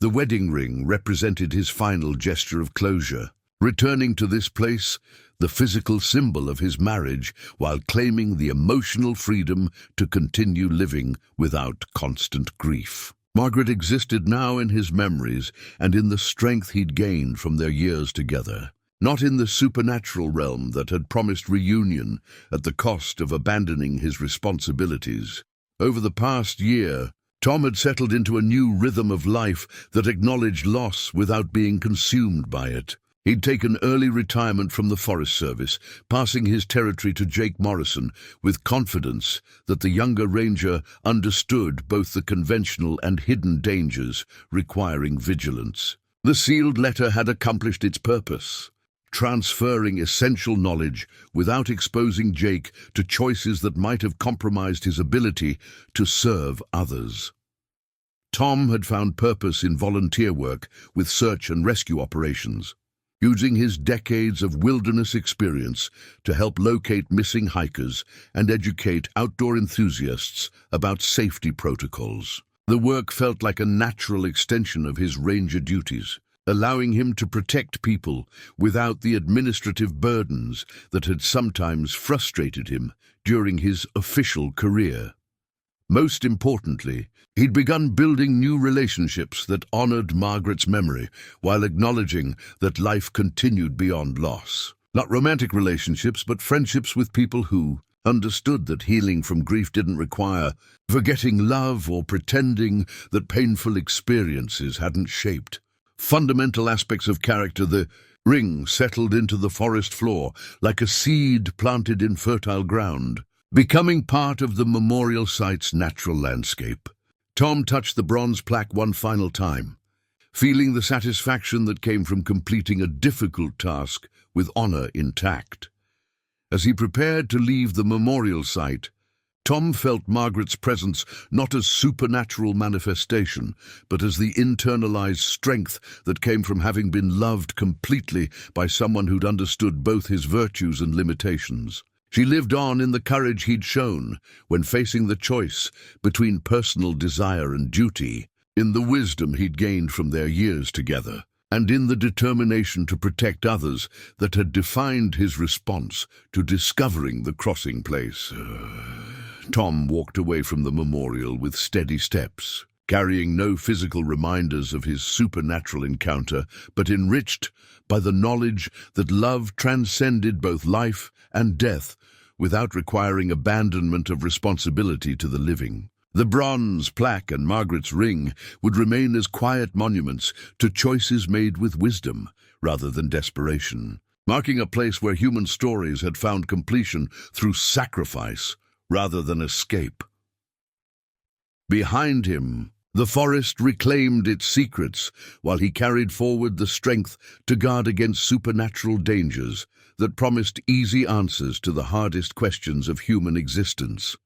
The wedding ring represented his final gesture of closure, returning to this place, the physical symbol of his marriage, while claiming the emotional freedom to continue living without constant grief. Margaret existed now in his memories and in the strength he'd gained from their years together, not in the supernatural realm that had promised reunion at the cost of abandoning his responsibilities. Over the past year, Tom had settled into a new rhythm of life that acknowledged loss without being consumed by it. He'd taken early retirement from the Forest Service, passing his territory to Jake Morrison with confidence that the younger ranger understood both the conventional and hidden dangers requiring vigilance. The sealed letter had accomplished its purpose, transferring essential knowledge without exposing Jake to choices that might have compromised his ability to serve others. Tom had found purpose in volunteer work with search and rescue operations, using his decades of wilderness experience to help locate missing hikers and educate outdoor enthusiasts about safety protocols. The work felt like a natural extension of his ranger duties, allowing him to protect people without the administrative burdens that had sometimes frustrated him during his official career. Most importantly, he'd begun building new relationships that honored Margaret's memory while acknowledging that life continued beyond loss. Not romantic relationships, but friendships with people who understood that healing from grief didn't require forgetting love or pretending that painful experiences hadn't shaped fundamental aspects of character. The ring settled into the forest floor like a seed planted in fertile ground, becoming part of the memorial site's natural landscape. Tom touched the bronze plaque one final time, feeling the satisfaction that came from completing a difficult task with honor intact. As he prepared to leave the memorial site, Tom felt Margaret's presence not as supernatural manifestation, but as the internalized strength that came from having been loved completely by someone who'd understood both his virtues and limitations. She lived on in the courage he'd shown when facing the choice between personal desire and duty, in the wisdom he'd gained from their years together, and in the determination to protect others that had defined his response to discovering the crossing place. Tom walked away from the memorial with steady steps, carrying no physical reminders of his supernatural encounter, but enriched by the knowledge that love transcended both life and death without requiring abandonment of responsibility to the living. The bronze plaque and Margaret's ring would remain as quiet monuments to choices made with wisdom rather than desperation, marking a place where human stories had found completion through sacrifice rather than escape. Behind him, the forest reclaimed its secrets while he carried forward the strength to guard against supernatural dangers that promised easy answers to the hardest questions of human existence.